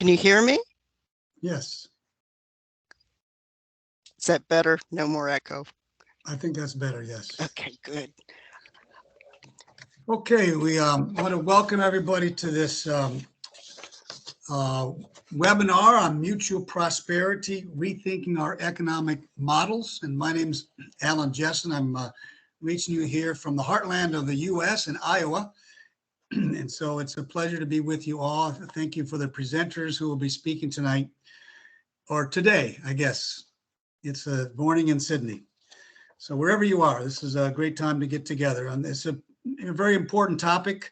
Can you hear me? Yes, Is that better? No more echo. I think that's better. Yes. Okay, good. Okay, we want to welcome everybody to this uh, webinar on mutual prosperity, rethinking our economic models. And my name's Alan Jessen. I'm reaching you here from the heartland of the U.S. in Iowa. And so it's a pleasure to be with you all. Thank you for the presenters who will be speaking tonight, or today, I guess. It's a morning in Sydney. So wherever you are, this is a great time to get together. And it's a very important topic,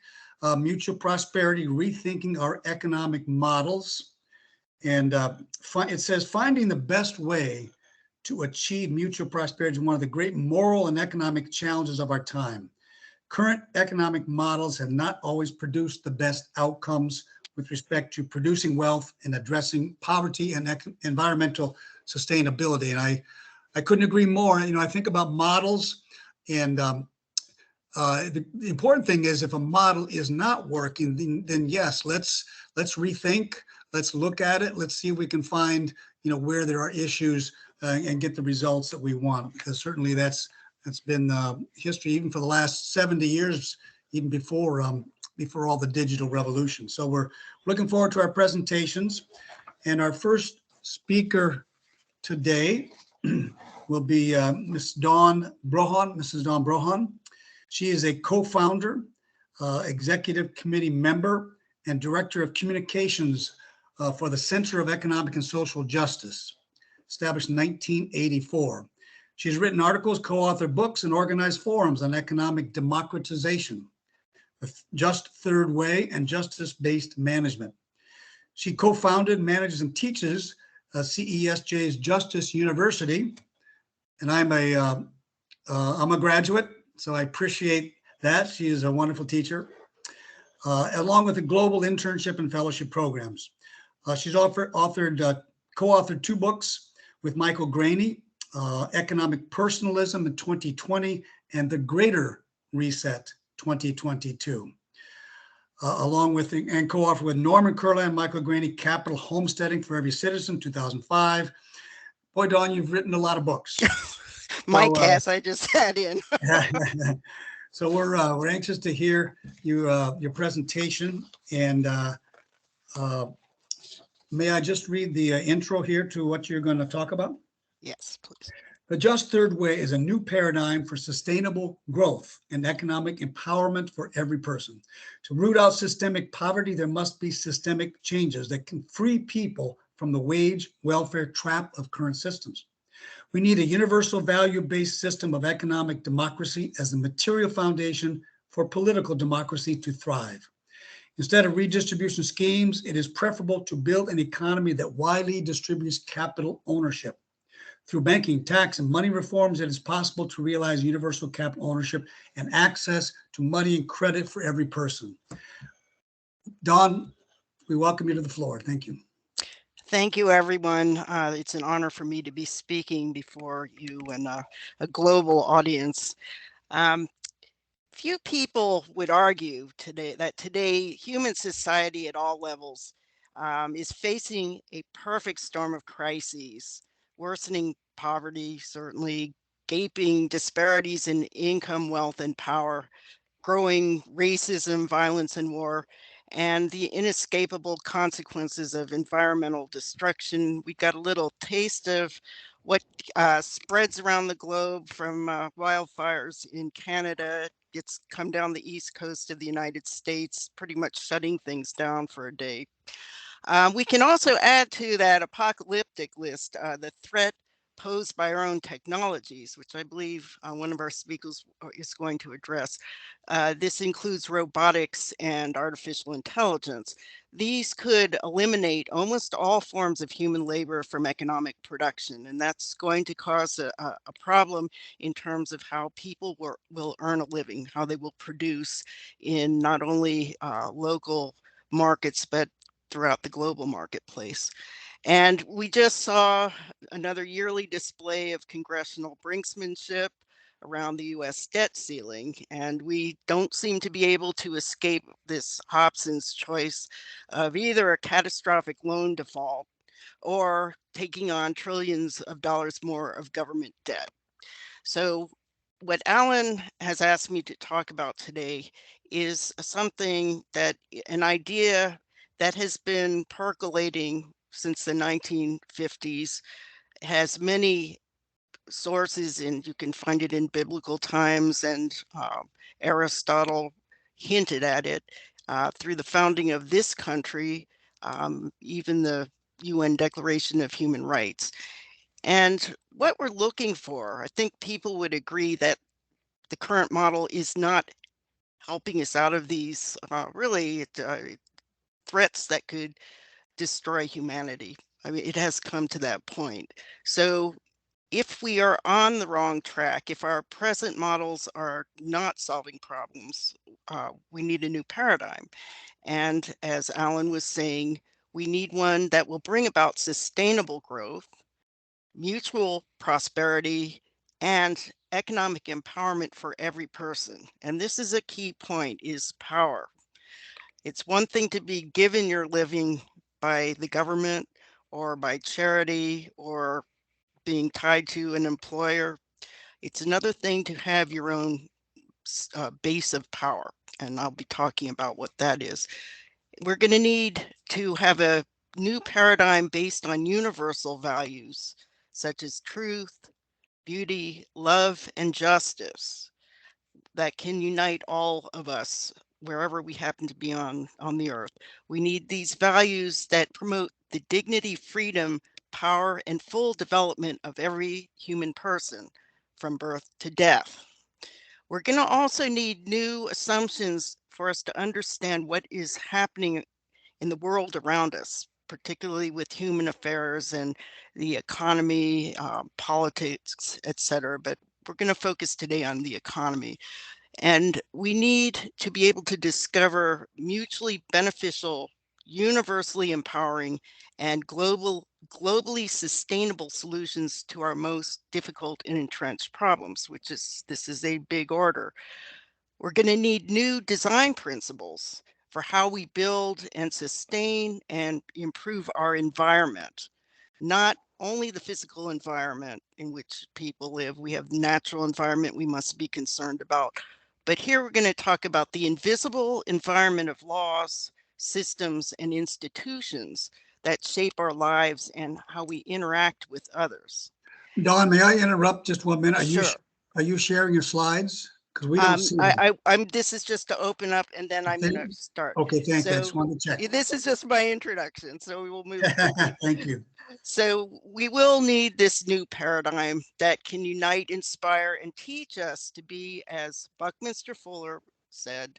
mutual prosperity, rethinking our economic models. And it says finding the best way to achieve mutual prosperity is one of the great moral and economic challenges of our time. Current economic models have not always produced the best outcomes with respect to producing wealth and addressing poverty and environmental sustainability. And I couldn't agree more. I think about models, and the important thing is if a model is not working, then yes, let's rethink. Let's look at it. Let's see if we can find where there are issues and get the results that we want. Because certainly that's been history even for the last 70 years, even before all the digital revolution. So we're looking forward to our presentations, and our first speaker today will be Mrs. Dawn Brohan. She is a co-founder, executive committee member, and director of communications for the Center of Economic and Social Justice, established in 1984. She's written articles, co-authored books, and organized forums on economic democratization, the Just Third Way, and justice-based management. She co-founded, manages, and teaches CESJ's Justice University, and I'm a graduate, so I appreciate that. She is a wonderful teacher, along with the global internship and fellowship programs. She's co-authored 2 books with Michael Graney, Economic Personalism in 2020 and The Greater Reset 2022. Along with and co-authored with Norman Kurland and Michael Graney, Capital Homesteading for Every Citizen, 2005. Boy, Dawn, you've written a lot of books. Mike has, I just had in. So we're anxious to hear your presentation, and may I just read the intro here to what you're going to talk about? Yes, please. The Just Third Way is a new paradigm for sustainable growth and economic empowerment for every person. To root out systemic poverty, there must be systemic changes that can free people from the wage welfare trap of current systems. We need a universal value-based system of economic democracy as the material foundation for political democracy to thrive. Instead of redistribution schemes, it is preferable to build an economy that widely distributes capital ownership. Through banking, tax, and money reforms, it is possible to realize universal capital ownership and access to money and credit for every person. Dawn, we welcome you to the floor. Thank you. Thank you, everyone. It's an honor for me to be speaking before you and a global audience. Few people would argue today that human society at all levels is facing a perfect storm of crises, worsening poverty, certainly, gaping disparities in income, wealth, and power, growing racism, violence, and war, and the inescapable consequences of environmental destruction. We got a little taste of what spreads around the globe from wildfires in Canada. It's come down the east coast of the United States, pretty much shutting things down for a day. We can also add to that apocalyptic list the threat posed by our own technologies, which I believe one of our speakers is going to address. This includes robotics and artificial intelligence. These could eliminate almost all forms of human labor from economic production, and that's going to cause a problem in terms of how people will earn a living, how they will produce in not only local markets, but throughout the global marketplace. And we just saw another yearly display of congressional brinksmanship. around the US debt ceiling, and we don't seem to be able to escape this Hobson's choice of either a catastrophic loan default or taking on trillions of dollars more of government debt. So, what Alan has asked me to talk about today is something that an idea that has been percolating since the 1950s, has many sources, and you can find it in biblical times, and Aristotle hinted at it through the founding of this country, even the UN Declaration of Human Rights. And what we're looking for, I think people would agree that the current model is not helping us out of these really threats that could destroy humanity. I mean, it has come to that point. So if we are on the wrong track, if our present models are not solving problems, we need a new paradigm. And as Alan was saying, we need one that will bring about sustainable growth, mutual prosperity, and economic empowerment for every person. And this is a key point, is power. It's one thing to be given your living by the government or by charity or being tied to an employer. It's another thing to have your own base of power. And I'll be talking about what that is. We're going to need to have a new paradigm based on universal values such as truth, beauty, love, and justice that can unite all of us wherever we happen to be on the earth. We need these values that promote the dignity, freedom, power, and full development of every human person from birth to death. We're going to also need new assumptions for us to understand what is happening in the world around us, particularly with human affairs and the economy, politics, etc. But we're going to focus today on the economy. And we need to be able to discover mutually beneficial, universally empowering, and globally sustainable solutions to our most difficult and entrenched problems, which is, this is a big order. We're going to need new design principles for how we build and sustain and improve our environment, not only the physical environment in which people live. We have natural environment we must be concerned about. But here we're going to talk about the invisible environment of laws, systems, and institutions that shape our lives and how we interact with others. Don, may I interrupt just 1 minute? Sure. Are you sharing your slides? Because we don't see them. I'm. This is just to open up, and then I'm going to start. Okay, thank you. I just So wanted to check. this is just my introduction. So we will move quickly. Thank you. So we will need this new paradigm that can unite, inspire, and teach us to be, as Buckminster Fuller said,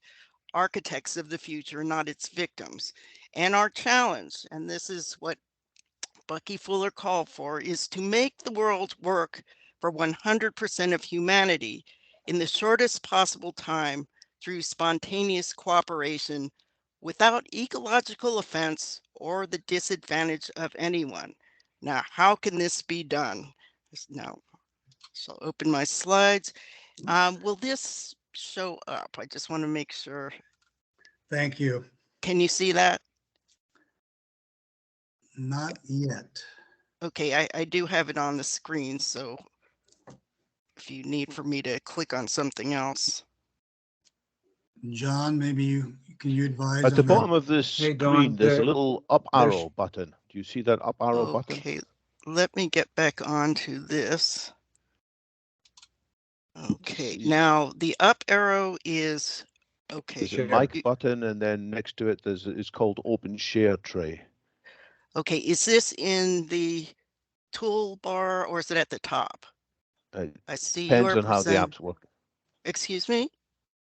architects of the future, not its victims. And our challenge, and this is what Bucky Fuller called for, is to make the world work for 100% of humanity in the shortest possible time through spontaneous cooperation without ecological offense or the disadvantage of anyone. Now, how can this be done? Now, so I'll open my slides. Will this show up? I just want to make sure. Thank you. Can you see that? Not yet. Okay, I do have it on the screen, so if you need for me to click on something else. John, maybe you advise At the on that? bottom of this Hey, screen, Don, there's a little up there's- arrow button. Do you see that up arrow button? Okay, let me get back onto this. Okay, now the up arrow is, okay. There's a Share. mic button, and then next to it, it's called Open Share Tray. Okay, is this in the toolbar or is it at the top? I see Depends your on how the present. apps work. Excuse me?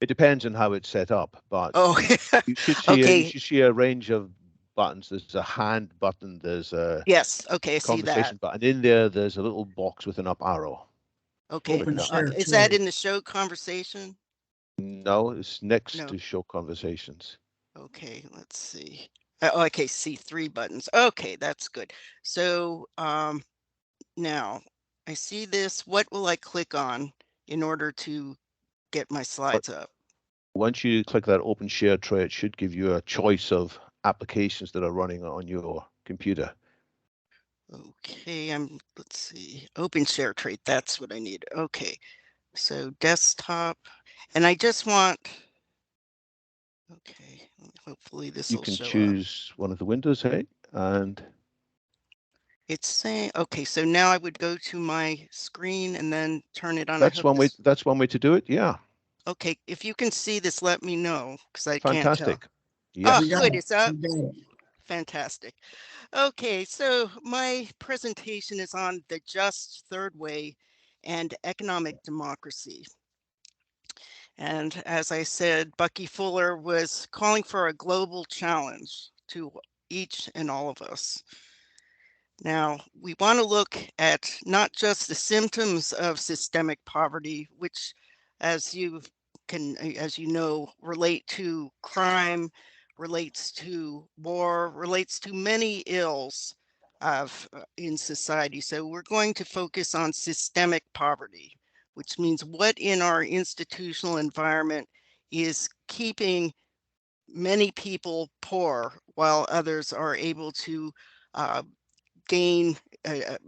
It depends on how it's set up, but Oh, you should see you okay. should see a range of buttons. There's a hand button. There's a Yes, okay, I see that. conversation button. In there's a little box with an up arrow. Okay, Open share is that tray. in the show conversation? No, it's next No. to show conversations. Okay, let's see. Okay, see 3 buttons. Okay, that's good. So now I see this. What will I click on in order to get my But slides up. once you click that open share tray, it should give you a choice of applications that are running on your computer. Okay, let's see, open share trait, that's what I need. Okay, so desktop, and I just want, okay, hopefully this You will can show up. choose one of the windows, hey, and It's saying, okay, so now I would go to my screen and then turn it on. I hope this, that's one way to do it. Yeah, okay, if you can see this, let me know, because I can't tell. fantastic. Oh, We got Yes, good, it. it's up. We got it. Fantastic. Okay, so my presentation is on the just third way and economic democracy. And as I said, Bucky Fuller was calling for a global challenge to each and all of us. Now, we want to look at not just the symptoms of systemic poverty, which, as as you know, relate to crime, relates to war, relates to many ills in society. So we're going to focus on systemic poverty, which means what in our institutional environment is keeping many people poor while others are able to uh, gain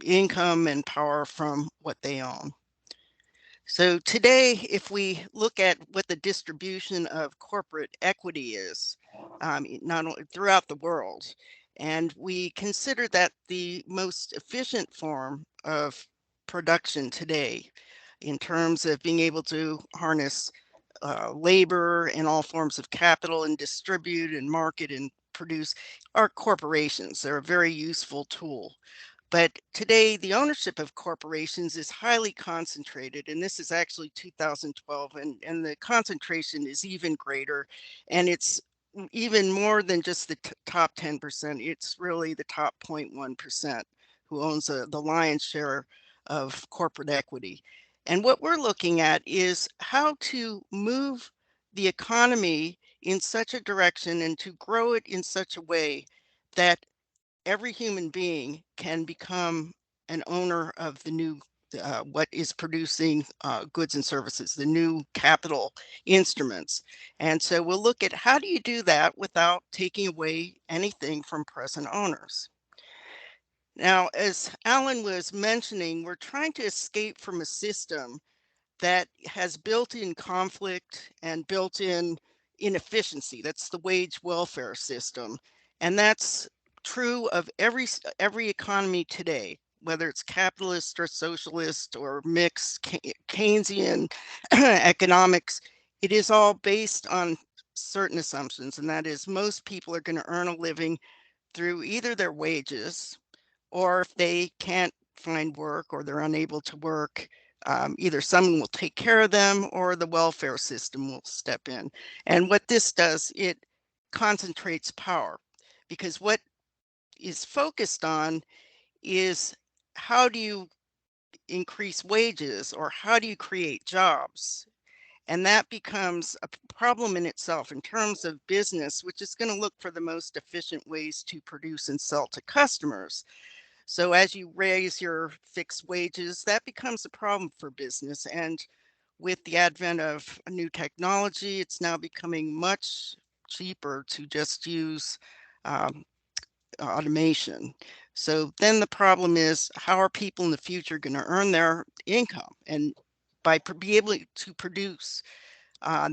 income and power from what they own. So today, if we look at what the distribution of corporate equity is, not only throughout the world, and we consider that the most efficient form of production today in terms of being able to harness labor and all forms of capital and distribute and market and produce are corporations. They're a very useful tool. But today, the ownership of corporations is highly concentrated, and this is actually 2012, and the concentration is even greater, and it's even more than just the top 10%. It's really the top 0.1% who owns the lion's share of corporate equity. And what we're looking at is how to move the economy in such a direction and to grow it in such a way that every human being can become an owner of the new what is producing goods and services, the new capital instruments. And so we'll look at how do you do that without taking away anything from present owners. Now, as Alan was mentioning, we're trying to escape from a system that has built-in conflict and built-in inefficiency. That's the wage welfare system. And that's true of every economy today, whether it's capitalist or socialist or mixed Keynesian economics. It is all based on certain assumptions, and that is most people are going to earn a living through either their wages, or if they can't find work or they're unable to work, either someone will take care of them or the welfare system will step in. And what this does, it concentrates power, because what is focused on is how do you increase wages or how do you create jobs? And that becomes a problem in itself in terms of business, which is going to look for the most efficient ways to produce and sell to customers. So as you raise your fixed wages, that becomes a problem for business. And with the advent of new technology, it's now becoming much cheaper to just use um, automation. So then the problem is, how are people in the future going to earn their income? And by be able to produce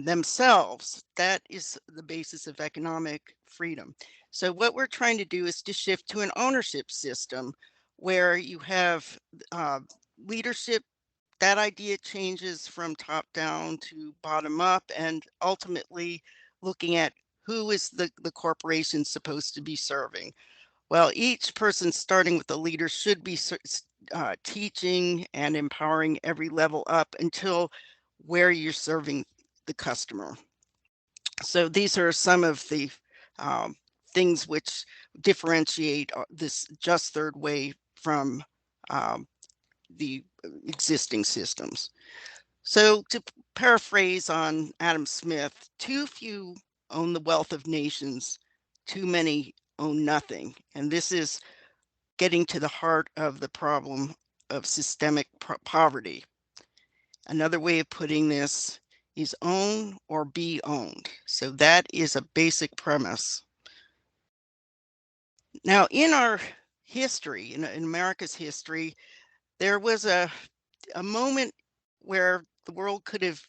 themselves, that is the basis of economic freedom. So what we're trying to do is to shift to an ownership system where you have uh, leadership. That idea changes from top down to bottom up, and ultimately looking at who is the corporation supposed to be serving. Well, each person starting with the leader should be teaching and empowering every level up until where you're serving the customer. So these are some of the um, things which differentiate this just third way from um, the existing systems. So to paraphrase on Adam Smith, too few own the wealth of nations, too many own nothing. And this is getting to the heart of the problem of systemic poverty. Another way of putting this is own or be owned. So that is a basic premise. Now, in our history, in America's history, there was a moment where the world could have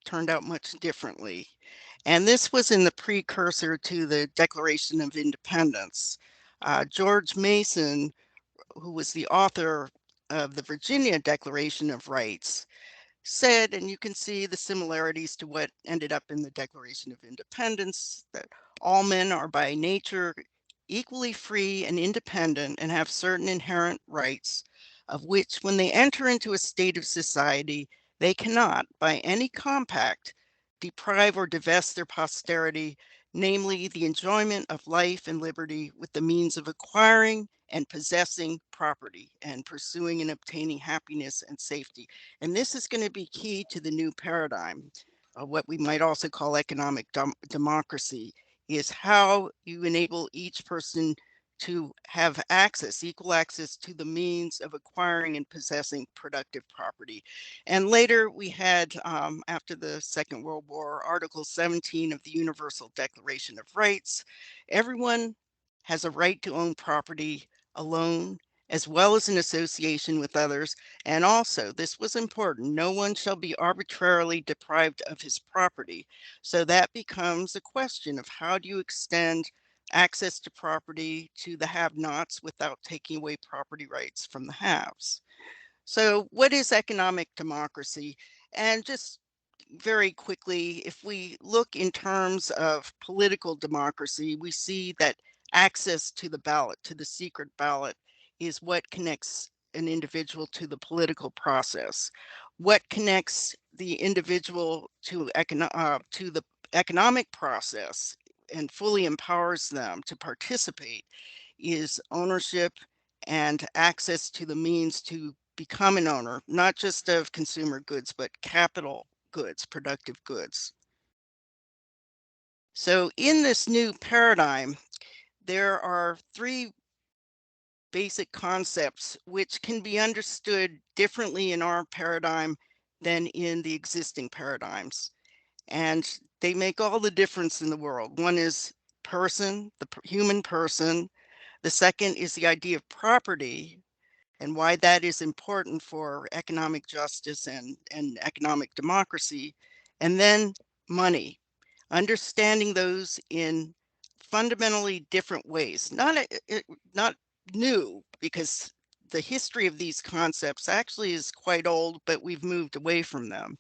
turned out much differently. And this was in the precursor to the Declaration of Independence. George Mason, who was the author of the Virginia Declaration of Rights, said, and you can see the similarities to what ended up in the Declaration of Independence, that all men are by nature equally free and independent and have certain inherent rights, of which, when they enter into a state of society, they cannot, by any compact, deprive or divest their posterity, namely the enjoyment of life and liberty with the means of acquiring and possessing property and pursuing and obtaining happiness and safety. And this is going to be key to the new paradigm, what we might also call economic democracy, is how you enable each person to have access, equal access to the means of acquiring and possessing productive property. And later we had, after the Second World War, Article 17 of the Universal Declaration of Rights. Everyone has a right to own property alone, as well as in association with others. And also, this was important, no one shall be arbitrarily deprived of his property. So that becomes a question of how do you extend access to property to the have-nots without taking away property rights from the haves. So what is economic democracy? And just very quickly, if we look in terms of political democracy, we see that access to the ballot, to the secret ballot, is what connects an individual to the political process. What connects the individual to the economic process and fully empowers them to participate is ownership and access to the means to become an owner, not just of consumer goods, but capital goods, productive goods. So in this new paradigm, there are three basic concepts which can be understood differently in our paradigm than in the existing paradigms. And they make all the difference in the world. One is person, the human person. The second is the idea of property and why that is important for economic justice and economic democracy. And then money, understanding those in fundamentally different ways, not new, because the history of these concepts actually is quite old, but we've moved away from them.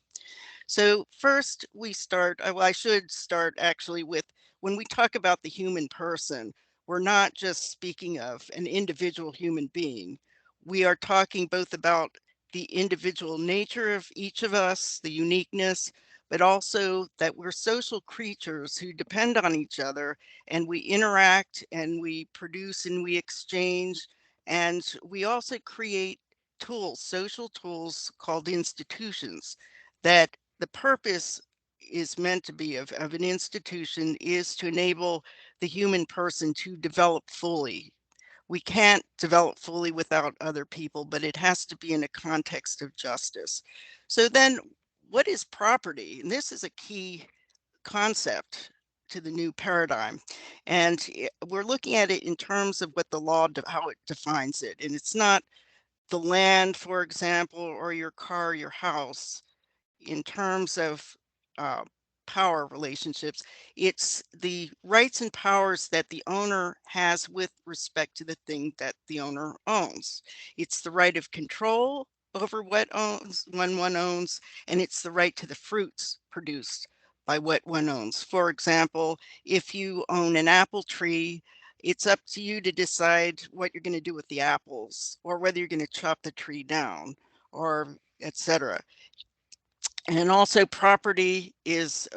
So first we start, well, I should start actually with, when we talk about the human person, we're not just speaking of an individual human being. We are talking both about the individual nature of each of us, the uniqueness, but also that we're social creatures who depend on each other, and we interact and we produce and we exchange, and we also create tools, social tools called institutions, that the purpose is meant to be of an institution is to enable the human person to develop fully. We can't develop fully without other people, but it has to be in a context of justice. So then what is property? And this is a key concept to the new paradigm. And we're looking at it in terms of what the law, how it defines it. And it's not the land, for example, or your car, your house in terms of uh, power relationships. It's the rights and powers that the owner has with respect to the thing that the owner owns. It's the right of control over what owns when one owns, and it's the right to the fruits produced by what one owns. For example, if you own an apple tree, it's up to you to decide what you're going to do with the apples, or whether you're going to chop the tree down, or etc. And also property is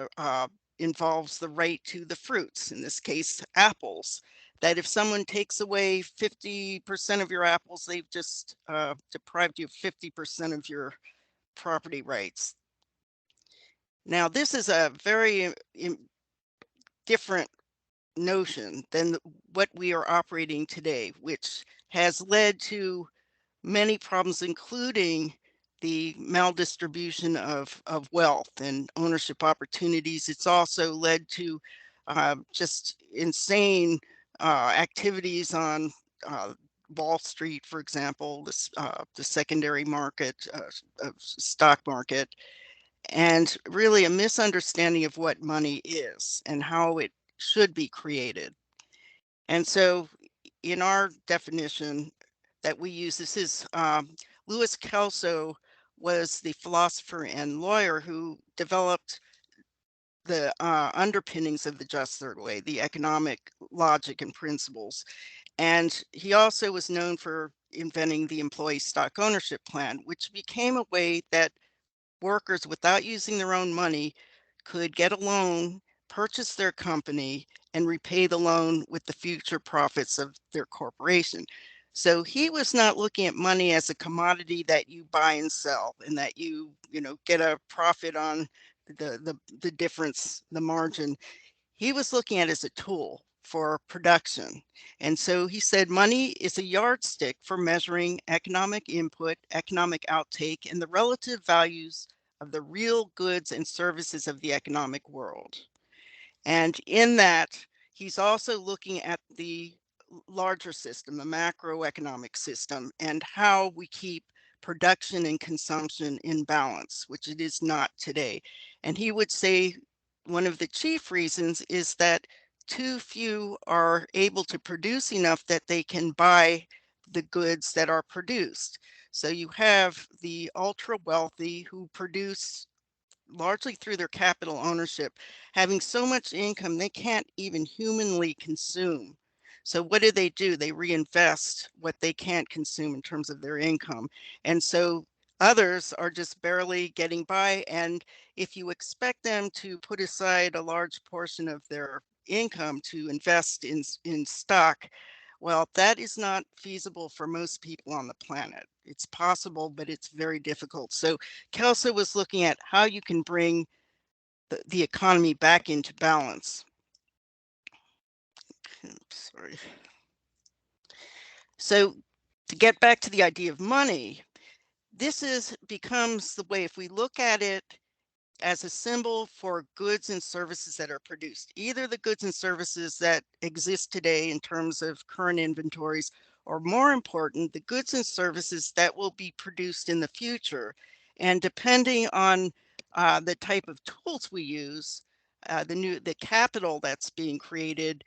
involves the right to the fruits, in this case, apples, that if someone takes away 50% of your apples, they've just deprived you of 50% of your property rights. Now, this is a very different notion than what we are operating today, which has led to many problems, including the maldistribution of wealth and ownership opportunities. It's also led to just insane activities on Wall Street, for example, the secondary market, stock market, and really a misunderstanding of what money is and how it should be created. And so in our definition that we use, this is Louis Kelso was the philosopher and lawyer who developed the underpinnings of the just third way, the economic logic and principles. And he also was known for inventing the employee stock ownership plan, which became a way that workers, without using their own money, could get a loan, purchase their company, and repay the loan with the future profits of their corporation. So he was not looking at money as a commodity that you buy and sell and that you get a profit on the difference, the margin. He was looking at it as a tool for production. And so he said money is a yardstick for measuring economic input, economic outtake, and the relative values of the real goods and services of the economic world. And in that, he's also looking at the larger system, the macroeconomic system, and how we keep production and consumption in balance, which it is not today. And he would say one of the chief reasons is that too few are able to produce enough that they can buy the goods that are produced. So you have the ultra wealthy who produce largely through their capital ownership, having so much income they can't even humanly consume. So what do? They reinvest what they can't consume in terms of their income. And so others are just barely getting by. And if you expect them to put aside a large portion of their income to invest in stock, well, that is not feasible for most people on the planet. It's possible, but it's very difficult. So Kelso was looking at how you can bring the economy back into balance. Sorry. So to get back to the idea of money, becomes the way, if we look at it as a symbol for goods and services that are produced, either the goods and services that exist today in terms of current inventories, or more important, the goods and services that will be produced in the future. And depending on the type of tools we use, the capital that's being created,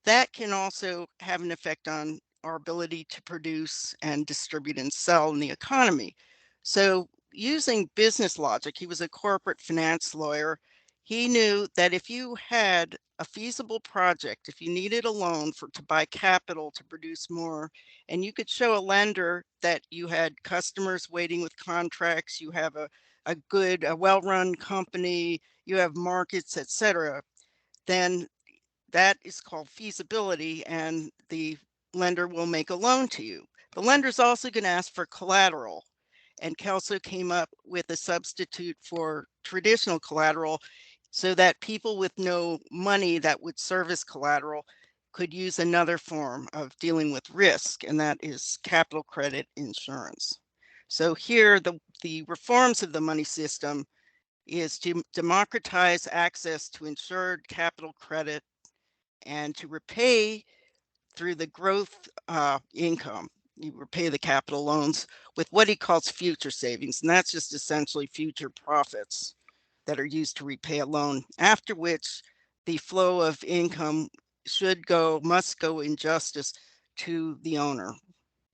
that can also have an effect on our ability to produce and distribute and sell in the economy. So using business logic, he was a corporate finance lawyer. He knew that if you had a feasible project, if you needed a loan to buy capital to produce more, and you could show a lender that you had customers waiting with contracts, you have a well-run company, you have markets, etc., then that is called feasibility, and the lender will make a loan to you. The lender is also going to ask for collateral, and Kelso came up with a substitute for traditional collateral so that people with no money that would serve as collateral could use another form of dealing with risk, and that is capital credit insurance. So here, the reforms of the money system is to democratize access to insured capital credit and to repay through the growth income. You repay the capital loans with what he calls future savings, and that's just essentially future profits that are used to repay a loan, after which the flow of income must go in justice to the owner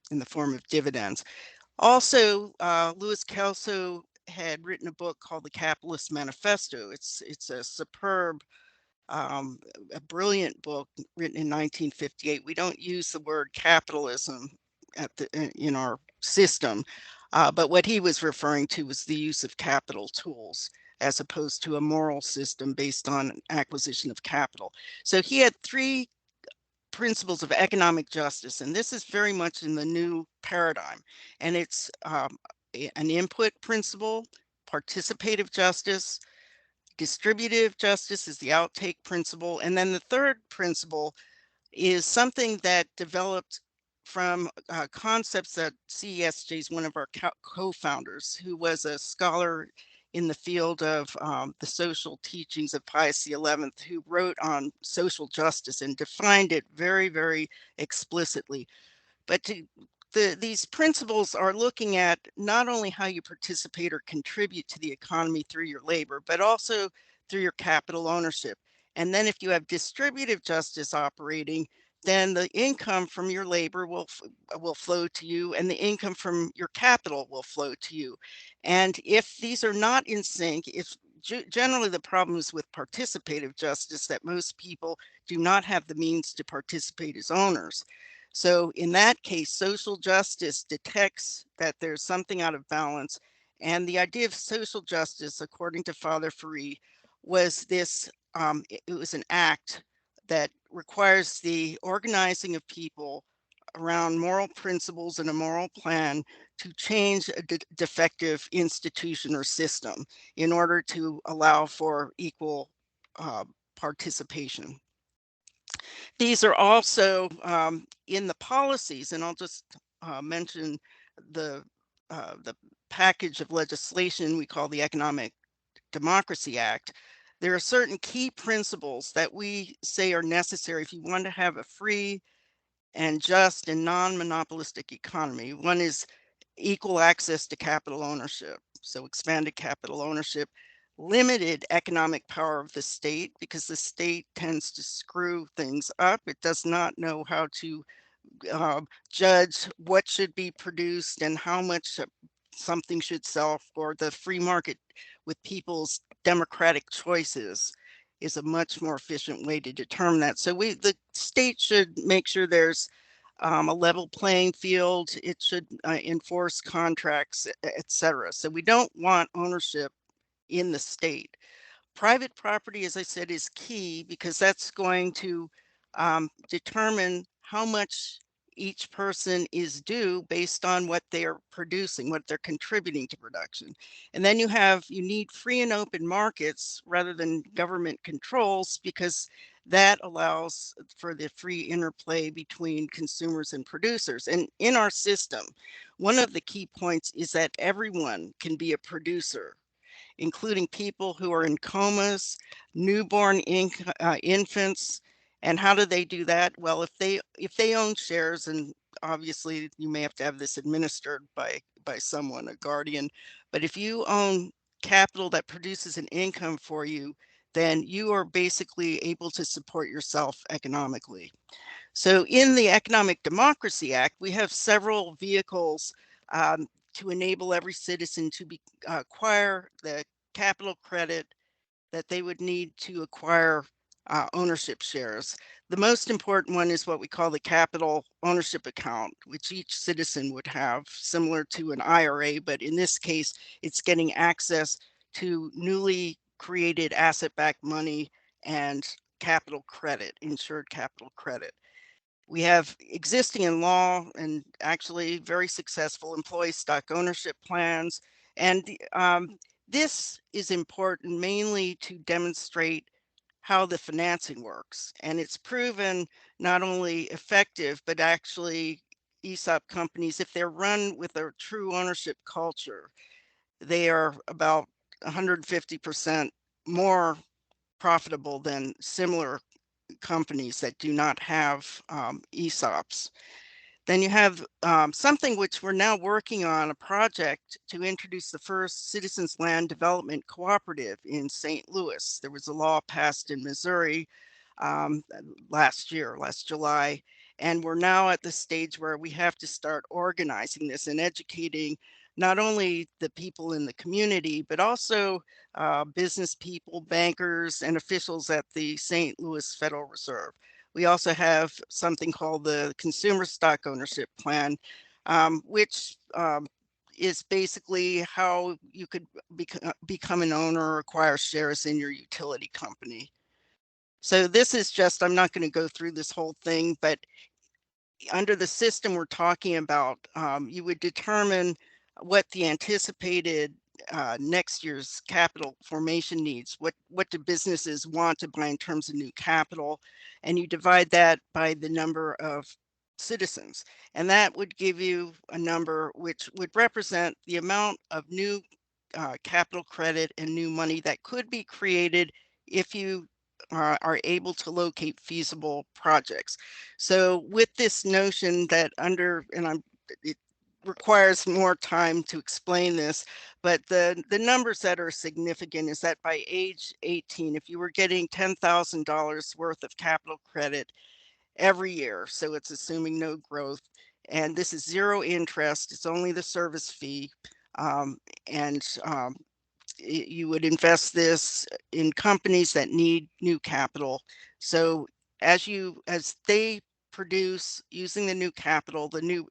in the form of dividends. Also, Louis Kelso had written a book called The Capitalist Manifesto. It's a superb, a brilliant book written in 1958. We don't use the word capitalism in our system, but what he was referring to was the use of capital tools as opposed to a moral system based on acquisition of capital. So he had three principles of economic justice, and this is very much in the new paradigm. And it's an input principle, participative justice, distributive justice is the outtake principle. And then the third principle is something that developed from concepts that CESJ is one of our co-founders, who was a scholar in the field of the social teachings of Pius XI, who wrote on social justice and defined it very, very explicitly. But these principles are looking at not only how you participate or contribute to the economy through your labor, but also through your capital ownership. And then if you have distributive justice operating, then the income from your labor will flow to you, and the income from your capital will flow to you. And if these are not in sync, if generally the problem is with participative justice, that most people do not have the means to participate as owners. So in that case, social justice detects that there's something out of balance. And the idea of social justice, according to Father Ferry, was this, it was an act that requires the organizing of people around moral principles and a moral plan to change a defective institution or system in order to allow for equal participation. These are also in the policies, and I'll just mention the the package of legislation we call the Economic Democracy Act. There are certain key principles that we say are necessary if you want to have a free and just and non-monopolistic economy. One is equal access to capital ownership. So expanded capital ownership, limited economic power of the state, because the state tends to screw things up. It does not know how to judge what should be produced and how much something should sell for. The free market with people's democratic choices is a much more efficient way to determine that. So the state should make sure there's a level playing field. It should enforce contracts, etc. So we don't want ownership in the state. Private property, as I said, is key because that's going to determine how much each person is due based on what they are producing, what they're contributing to production. And then you need free and open markets rather than government controls, because that allows for the free interplay between consumers and producers. And in our system, one of the key points is that everyone can be a producer, including people who are in comas, newborn infants. And how do they do that? Well, if they own shares, and obviously you may have to have this administered by someone, a guardian, but if you own capital that produces an income for you, then you are basically able to support yourself economically. So in the Economic Democracy Act, we have several vehicles to enable every citizen to acquire the capital credit that they would need to acquire ownership shares. The most important one is what we call the capital ownership account, which each citizen would have, similar to an IRA, but in this case, it's getting access to newly created asset-backed money and capital credit, insured capital credit. We have existing in law and actually very successful employee stock ownership plans. And this is important mainly to demonstrate how the financing works. And it's proven not only effective, but actually ESOP companies, if they're run with a true ownership culture, they are about 150% more profitable than similar companies that do not have ESOPs. Then you have something which we're now working on, a project to introduce the first Citizens Land Development Cooperative in St. Louis. There was a law passed in Missouri last July, and we're now at the stage where we have to start organizing this and educating not only the people in the community, but also business people, bankers, and officials at the St. Louis Federal Reserve. We also have something called the Consumer Stock Ownership Plan, which is basically how you could become an owner or acquire shares in your utility company. So this is just, I'm not going to go through this whole thing, but under the system we're talking about, you would determine what the anticipated next year's capital formation needs. What do businesses want to buy in terms of new capital? And you divide that by the number of citizens. And that would give you a number which would represent the amount of new capital credit and new money that could be created if you are able to locate feasible projects. So with this notion that it requires more time to explain this, but the numbers that are significant is that by age 18, if you were getting $10,000 worth of capital credit every year, so it's assuming no growth, and this is zero interest, it's only the service fee, um, and you would invest this in companies that need new capital. So as they produce using the new capital, the new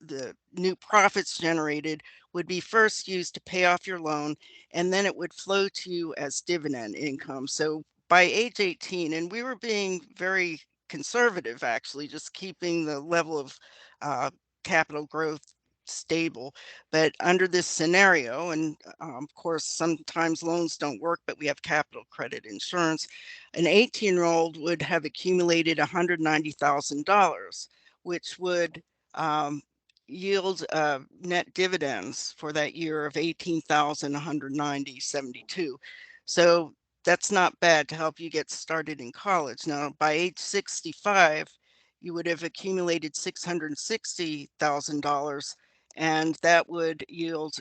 profits generated would be first used to pay off your loan, and then it would flow to you as dividend income. So by age 18, and we were being very conservative, actually, just keeping the level of uh, capital growth stable. But under this scenario, and of course, sometimes loans don't work, but we have capital credit insurance, an 18-year-old would have accumulated $190,000, which would um, yield net dividends for that year of 18,190.72. So that's not bad to help you get started in college. Now, by age 65, you would have accumulated $660,000, and that would yield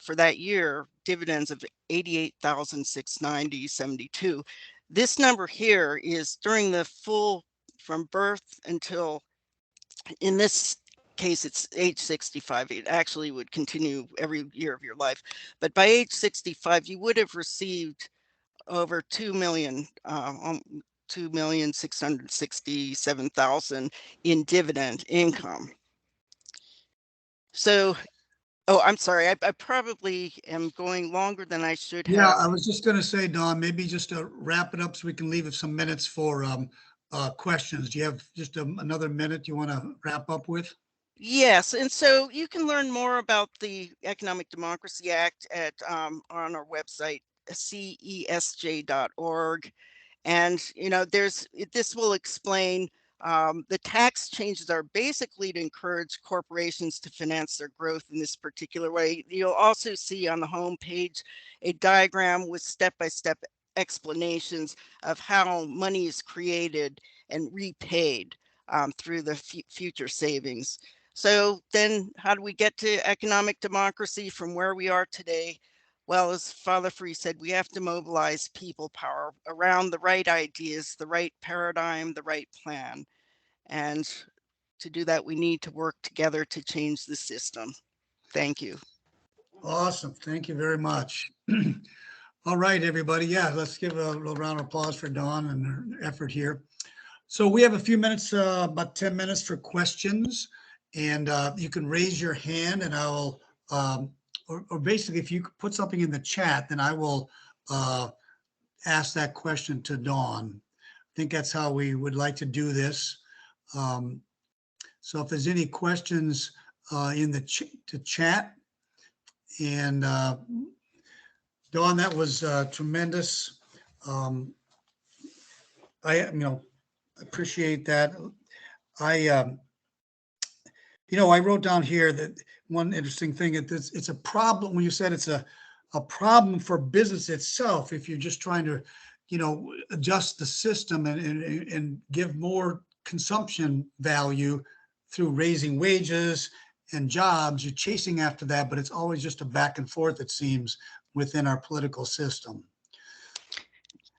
for that year dividends of 88,690.72. This number here is during the full, from birth until, in this case, it's age 65. It actually would continue every year of your life. But by age 65, you would have received over 2,667,000 in dividend income. So, oh, I'm sorry. I probably am going longer than I should Yeah, have. I was just going to say, Don, maybe just to wrap it up so we can leave some minutes for questions. Do you have just another minute you want to wrap up with? Yes, and so you can learn more about the Economic Democracy Act at on our website, cesj.org. And this will explain the tax changes are basically to encourage corporations to finance their growth in this particular way. You'll also see on the home page a diagram with step-by-step explanations of how money is created and repaid through the future savings. So then how do we get to economic democracy from where we are today? Well, as Father Free said, we have to mobilize people power around the right ideas, the right paradigm, the right plan. And to do that, we need to work together to change the system. Thank you. Awesome. Thank you very much. All right, everybody. Yeah, let's give a little round of applause for Dawn and her effort here. So we have a few minutes, about 10 minutes for questions. And you can raise your hand and I will, or basically if you put something in the chat, then I will ask that question to Dawn. I think that's how we would like to do this. So if there's any questions in the chat, and Dawn, that was tremendous. I appreciate that. I I wrote down here that one interesting thing, it's a problem when you said it's a problem for business itself if you're just trying to, adjust the system and give more consumption value through raising wages and jobs. You're chasing after that, but it's always just a back and forth, it seems, within our political system.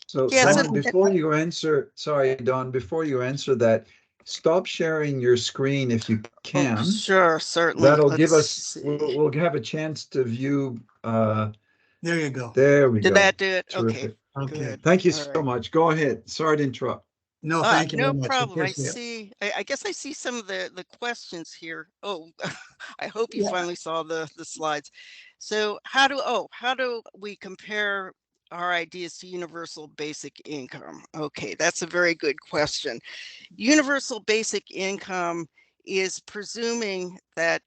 So Yes, Don, before you answer, sorry, Don, before you answer that, stop sharing your screen if you oh, can. sure, certainly. That'll Let's give us, see. we'll have a chance to view. There you go. There we Did go. that do it? Okay, Terrific. Okay. good. Thank you All so right. much. Go ahead. Sorry to interrupt. No, thank you No very much. problem. Appreciate it. I guess I see some of the questions here. Oh, I hope you Yeah. finally saw the slides. So how do we compare our ideas to universal basic income? Okay, that's a very good question. Universal basic income is presuming that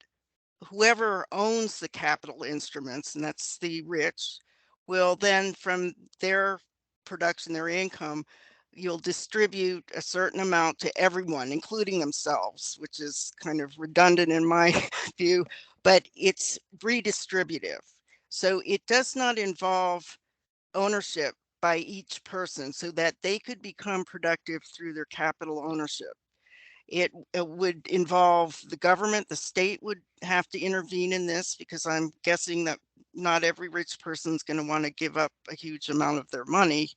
whoever owns the capital instruments, and that's the rich, will then from their production, their income, you'll distribute a certain amount to everyone, including themselves, which is kind of redundant in my view, but it's redistributive. So it does not involve ownership by each person so that they could become productive through their capital ownership. It would involve the government, the state would have to intervene in this because I'm guessing that not every rich person is going to want to give up a huge amount of their money.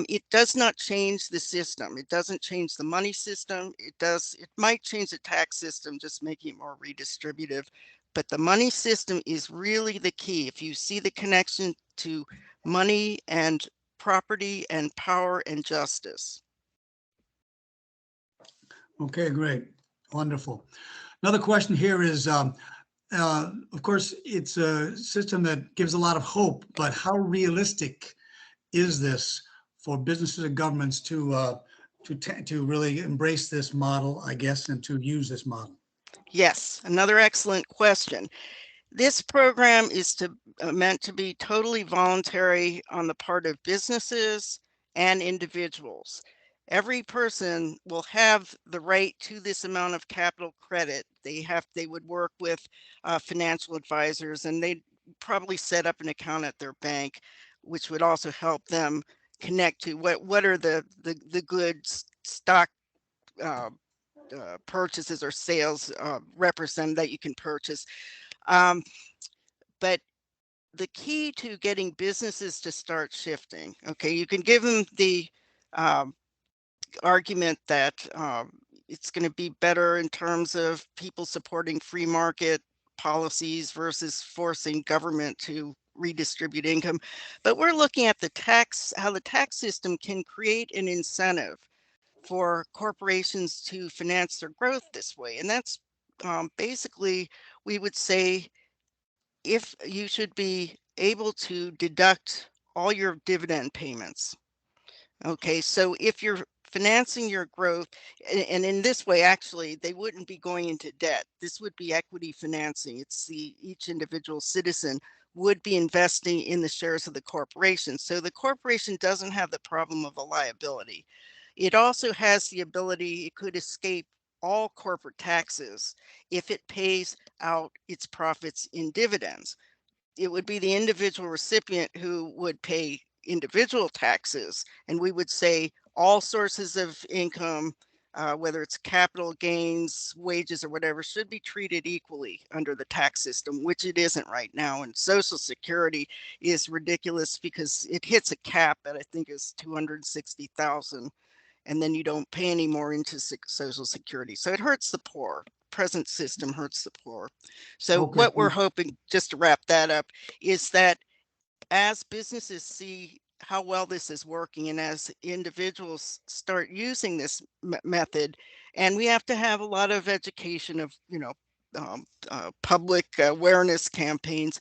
It does not change the system. It doesn't change the money system. It might change the tax system, just making it more redistributive. But the money system is really the key. If you see the connection to money and property and power and justice. Okay, great. Wonderful. Another question here is, of course, it's a system that gives a lot of hope, but how realistic is this for businesses and governments to really embrace this model, I guess, and to use this model? Yes, another excellent question. This program is meant to be totally voluntary on the part of businesses and individuals. Every person will have the right to this amount of capital credit. They would work with financial advisors, and they'd probably set up an account at their bank, which would also help them connect to what are the good stock uh, purchases or sales represent that you can purchase. Um, but the key to getting businesses to start shifting, okay, you can give them the um, argument that it's going to be better in terms of people supporting free market policies versus forcing government to redistribute income. But we're looking at how the tax system can create an incentive for corporations to finance their growth this way. And that's basically, we would say, if you should be able to deduct all your dividend payments. Okay, so if you're financing your growth, and in this way, actually, they wouldn't be going into debt. This would be equity financing. Each individual citizen would be investing in the shares of the corporation. So the corporation doesn't have the problem of a liability. It also has the ability, it could escape all corporate taxes if it pays out its profits in dividends. It would be the individual recipient who would pay individual taxes, and we would say all sources of income, whether it's capital gains, wages, or whatever, should be treated equally under the tax system, which it isn't right now. And Social Security is ridiculous because it hits a cap that I think is 260,000, and then you don't pay any more into Social Security. So it hurts the poor. Present system hurts the poor. So Okay, what we're hoping, just to wrap that up, is that as businesses see how well this is working and as individuals start using this method, and we have to have a lot of education of, public awareness campaigns,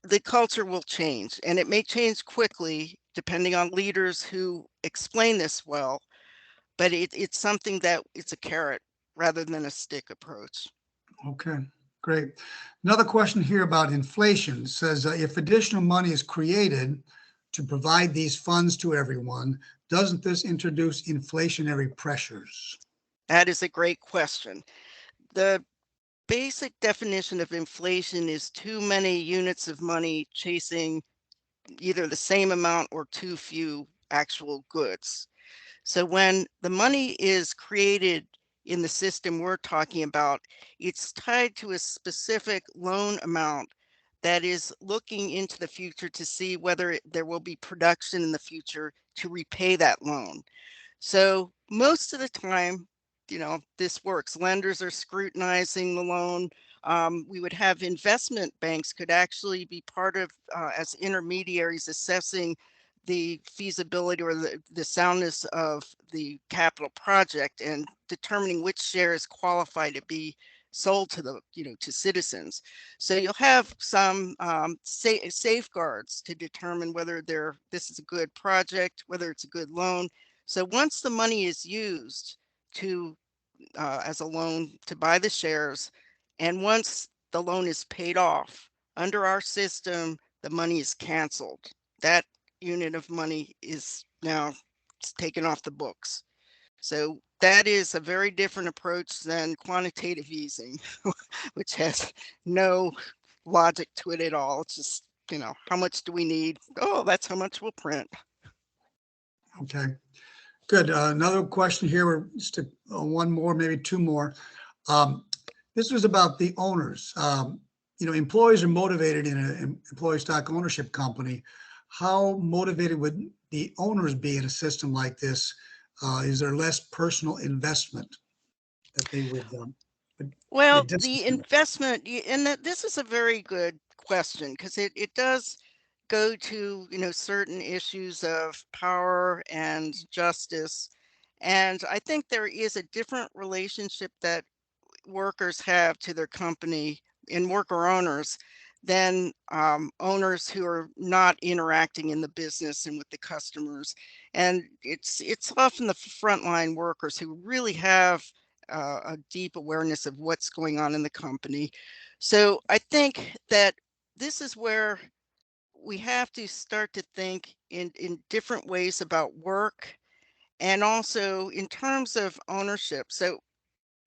the culture will change, and it may change quickly depending on leaders who explain this well, but it's something that it's a carrot rather than a stick approach. okay, great. Another question here about inflation says, if additional money is created to provide these funds to everyone, doesn't this introduce inflationary pressures? That is a great question. The basic definition of inflation is too many units of money chasing either the same amount or too few actual goods. So when the money is created in the system we're talking about, it's tied to a specific loan amount that is looking into the future to see whether there will be production in the future to repay that loan. So most of the time, this works. Lenders are scrutinizing the loan. We would have investment banks could actually be part of, as intermediaries, assessing the feasibility or the soundness of the capital project and determining which shares qualify to be sold to to citizens. So you'll have some safeguards to determine whether this is a good project, whether it's a good loan. So once the money is used to as a loan to buy the shares, and once the loan is paid off under our system, the money is canceled. That unit of money is now taken off the books. So that is a very different approach than quantitative easing, which has no logic to it at all. It's just, how much do we need? Oh, that's how much we'll print. Okay, good. Another question here, or just one more, maybe two more. This was about the owners. Employees are motivated in an employee stock ownership company. How motivated would the owners be in a system like this? Is there less personal investment that they would Well, the disincentive? investment, and this is a very good question because it does go to, certain issues of power and justice. And I think there is a different relationship that workers have to their company and worker owners than owners who are not interacting in the business and with the customers. And it's often the frontline workers who really have a deep awareness of what's going on in the company. So I think that this is where we have to start to think in different ways about work and also in terms of ownership. So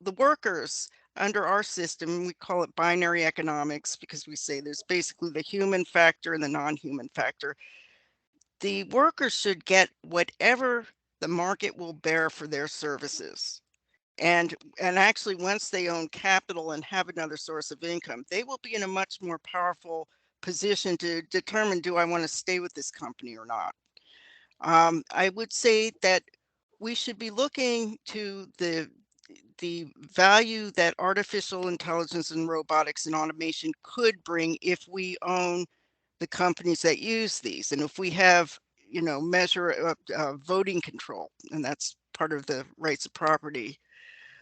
the workers under our system, we call it binary economics because we say there's basically the human factor and the non-human factor. The workers should get whatever the market will bear for their services. And actually, once they own capital and have another source of income, they will be in a much more powerful position to determine, do I want to stay with this company or not? I would say that we should be looking to the value that artificial intelligence and robotics and automation could bring if we own the companies that use these, and if we have, measure voting control, and that's part of the rights of property.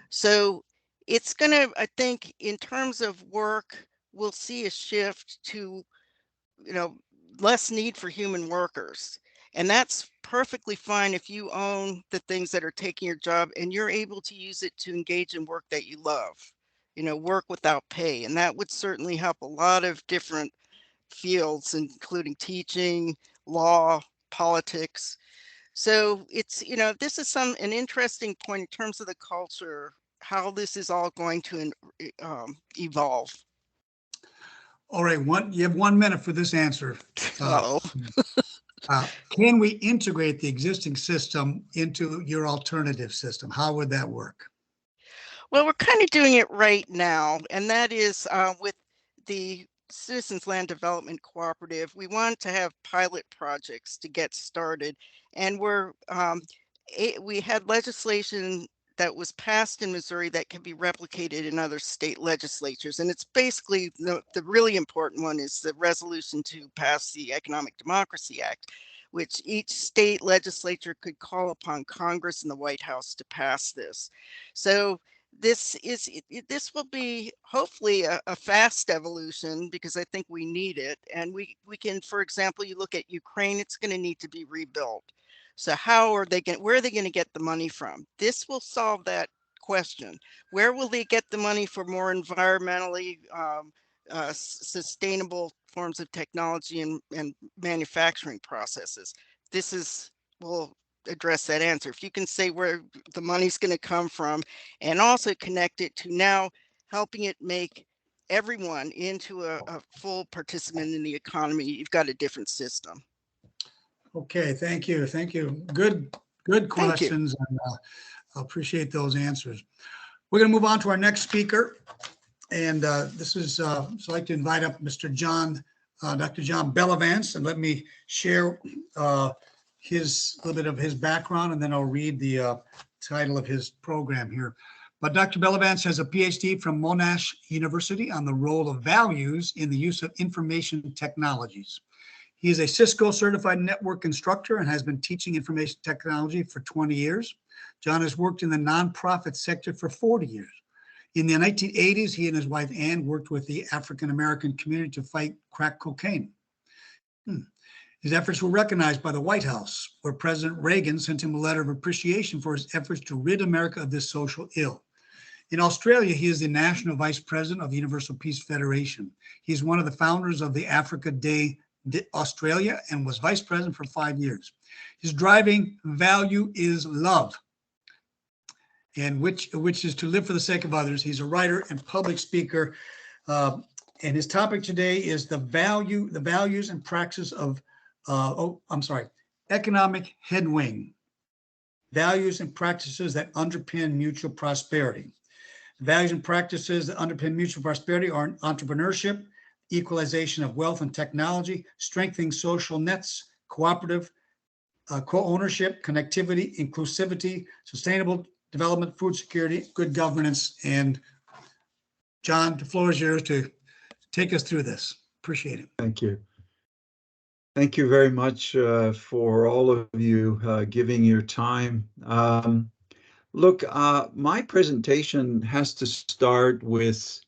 So it's going to, I think, in terms of work, we'll see a shift to, you know, less need for human workers. And that's perfectly fine if you own the things that are taking your job and you're able to use it to engage in work that you love, work without pay. And that would certainly help a lot of different fields, including teaching, law, politics. So it's, this is an interesting point in terms of the culture, how this is all going to evolve. All right, you have 1 minute for this answer. Oh. Can we integrate the existing system into your alternative system? How would that work? Well, we're kind of doing it right now, and that is with the Citizens Land Development Cooperative. We want to have pilot projects to get started, and we had legislation that was passed in Missouri that can be replicated in other state legislatures. And it's basically the really important one is the resolution to pass the Economic Democracy Act, which each state legislature could call upon Congress and the White House to pass this. So this will be hopefully a fast evolution because I think we need it. And we can, for example, you look at Ukraine, it's going to need to be rebuilt. So where are they going to get the money from? This will solve that question. Where will they get the money for more environmentally sustainable forms of technology and manufacturing processes? Will address that answer. If you can say where the money's going to come from and also connect it to now helping it make everyone into a full participant in the economy, you've got a different system. Okay, thank you. Thank you. Good questions. And I appreciate those answers. We're going to move on to our next speaker. And this is, so I'd like to invite up Dr. John Bellavance, and let me share a little bit of his background, and then I'll read the title of his program here. But Dr. Bellavance has a PhD from Monash University on the role of values in the use of information technologies. He is a Cisco certified network instructor and has been teaching information technology for 20 years. John has worked in the nonprofit sector for 40 years. In the 1980s, he and his wife, Ann, worked with the African-American community to fight crack cocaine. His efforts were recognized by the White House, where President Reagan sent him a letter of appreciation for his efforts to rid America of this social ill. In Australia, he is the National Vice President of the Universal Peace Federation. He's one of the founders of the Africa Day Australia, and was vice president for 5 years. His driving value is love, and which is to live for the sake of others. He's a writer and public speaker, and his topic today is the values and practices of, economic headwing, values and practices that underpin mutual prosperity. The values and practices that underpin mutual prosperity are entrepreneurship, equalization of wealth and technology, strengthening social nets, cooperative, co-ownership, connectivity, inclusivity, sustainable development, food security, good governance. And John, the floor is yours to take us through this. Appreciate it. Thank you. Thank you very much for all of you giving your time. Look, my presentation has to start with,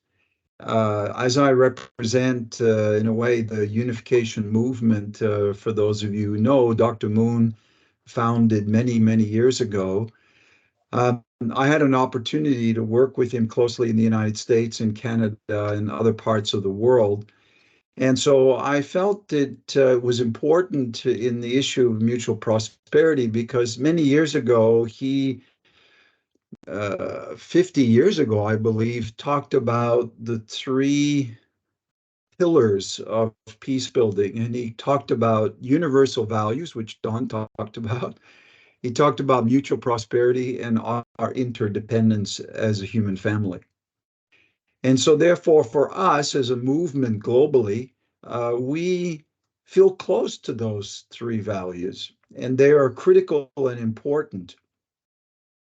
as I represent, in a way, the unification movement. For those of you who know, Dr. Moon founded many, many years ago. I had an opportunity to work with him closely in the United States and Canada and other parts of the world. And so I felt it was important in the issue of mutual prosperity because many years ago, he, 50 years ago, I believe, talked about the three pillars of peace building. And he talked about universal values, which Don talked about. He talked about mutual prosperity and our interdependence as a human family. And so, therefore, for us as a movement globally, we feel close to those three values, and they are critical and important.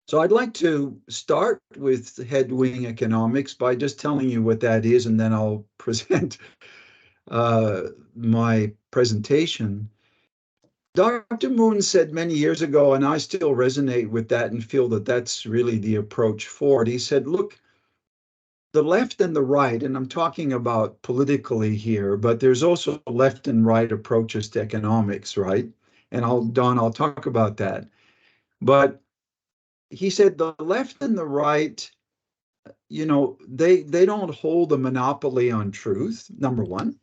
So I'd like to start with headwing economics by just telling you what that is, and then I'll present my presentation. Dr. Moon said many years ago, and I still resonate with that and feel that that's really the approach forward. He said, look, the left and the right, and I'm talking about politically here, but there's also left and right approaches to economics, right? And I'll talk about that. But he said the left and the right, they don't hold a monopoly on truth, number one.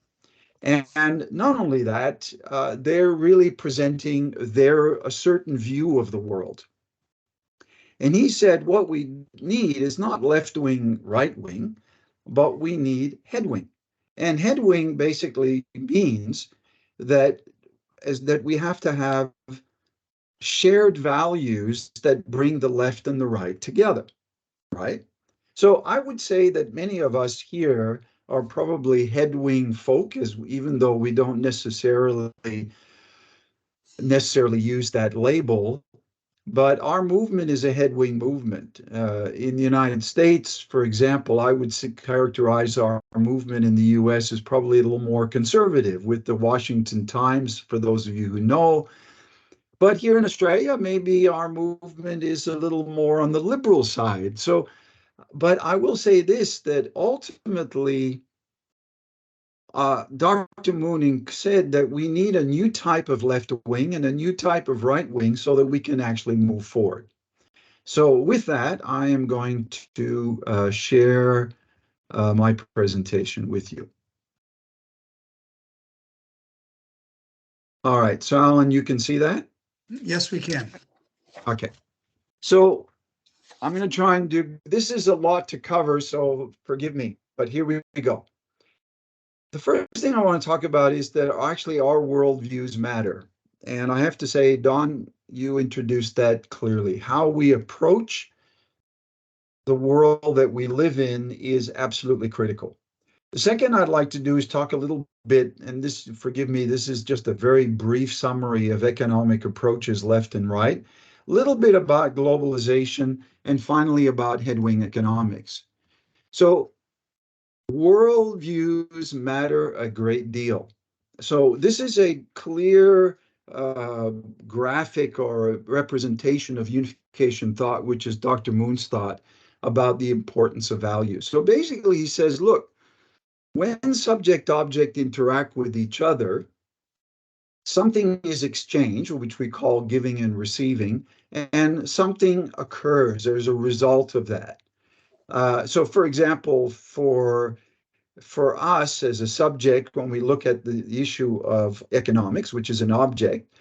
And not only that, they're really presenting a certain view of the world. And he said what we need is not left wing, right wing, but we need headwing. And headwing basically means that we have to have shared values that bring the left and the right together, right? So I would say that many of us here are probably headwing folk, even though we don't necessarily use that label. But our movement is a headwing movement. In the United States, for example, I would characterize our movement in the US as probably a little more conservative with the Washington Times, for those of you who know. But here in Australia, maybe our movement is a little more on the liberal side. So, but I will say this, that ultimately, Dr. Mooning said that we need a new type of left wing and a new type of right wing so that we can actually move forward. So with that, I am going to share my presentation with you. All right, so Alan, you can see that? Yes, we can. Okay. So I'm going to try and this is a lot to cover, so forgive me, but here we go. The first thing I want to talk about is that actually our worldviews matter. And I have to say, Don, you introduced that clearly. How we approach the world that we live in is absolutely critical. The second I'd like to do is talk a little bit, and this, forgive me, this is just a very brief summary of economic approaches left and right, a little bit about globalization, and finally about headwing economics. So worldviews matter a great deal. So this is a clear graphic or representation of unification thought, which is Dr. Moon's thought about the importance of values. So basically he says, look, when subject-object interact with each other, something is exchanged, which we call giving and receiving, and something occurs. There's a result of that. So for example, for for us as a subject, when we look at the issue of economics, which is an object,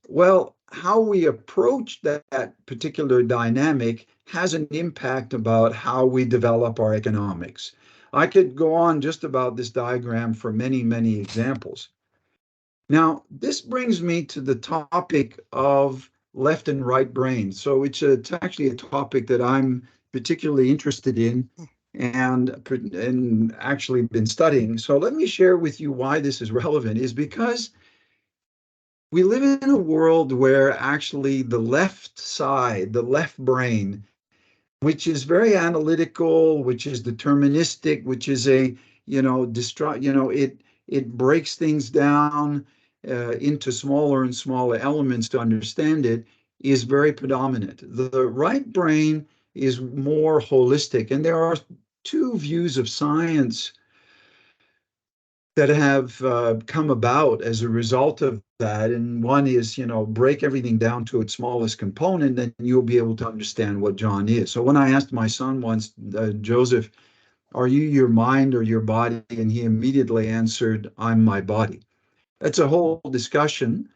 well, how we approach that particular dynamic has an impact about how we develop our economics. I could go on just about this diagram for many, many examples. Now, this brings me to the topic of left and right brain. So it's actually a topic that I'm particularly interested in and actually been studying. So let me share with you why this is relevant, is because we live in a world where actually the left side, the left brain, which is very analytical, which is deterministic, which is it breaks things down into smaller and smaller elements to understand it, is very predominant. The right brain is more holistic, and there are two views of science that have come about as a result of that. And one is, break everything down to its smallest component, then you'll be able to understand what John is. So when I asked my son once, Joseph, are you your mind or your body? And he immediately answered, I'm my body. That's a whole discussion.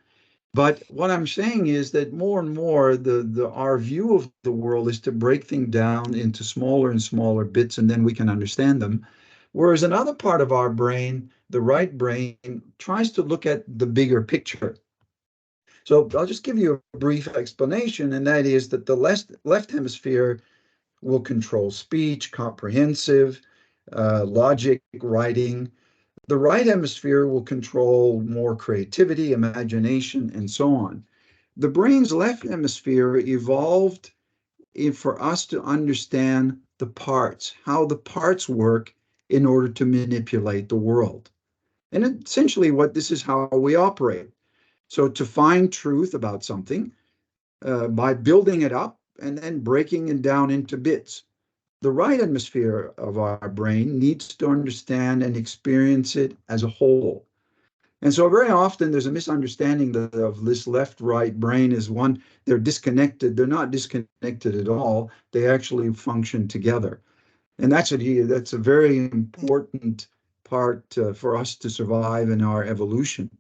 But what I'm saying is that more and more, our view of the world is to break things down into smaller and smaller bits, and then we can understand them. Whereas another part of our brain, the right brain, tries to look at the bigger picture. So I'll just give you a brief explanation, and that is that the left hemisphere will control speech, comprehensive, logic, writing. The right hemisphere will control more creativity, imagination, and so on. The brain's left hemisphere evolved for us to understand the parts, how the parts work in order to manipulate the world. And essentially, what this is how we operate. So, to find truth about something by building it up and then breaking it down into bits. The right hemisphere of our brain needs to understand and experience it as a whole. And so very often there's a misunderstanding of this left-right brain as one, they're disconnected. They're not disconnected at all. They actually function together. And that's a very important part for us to survive in our evolution.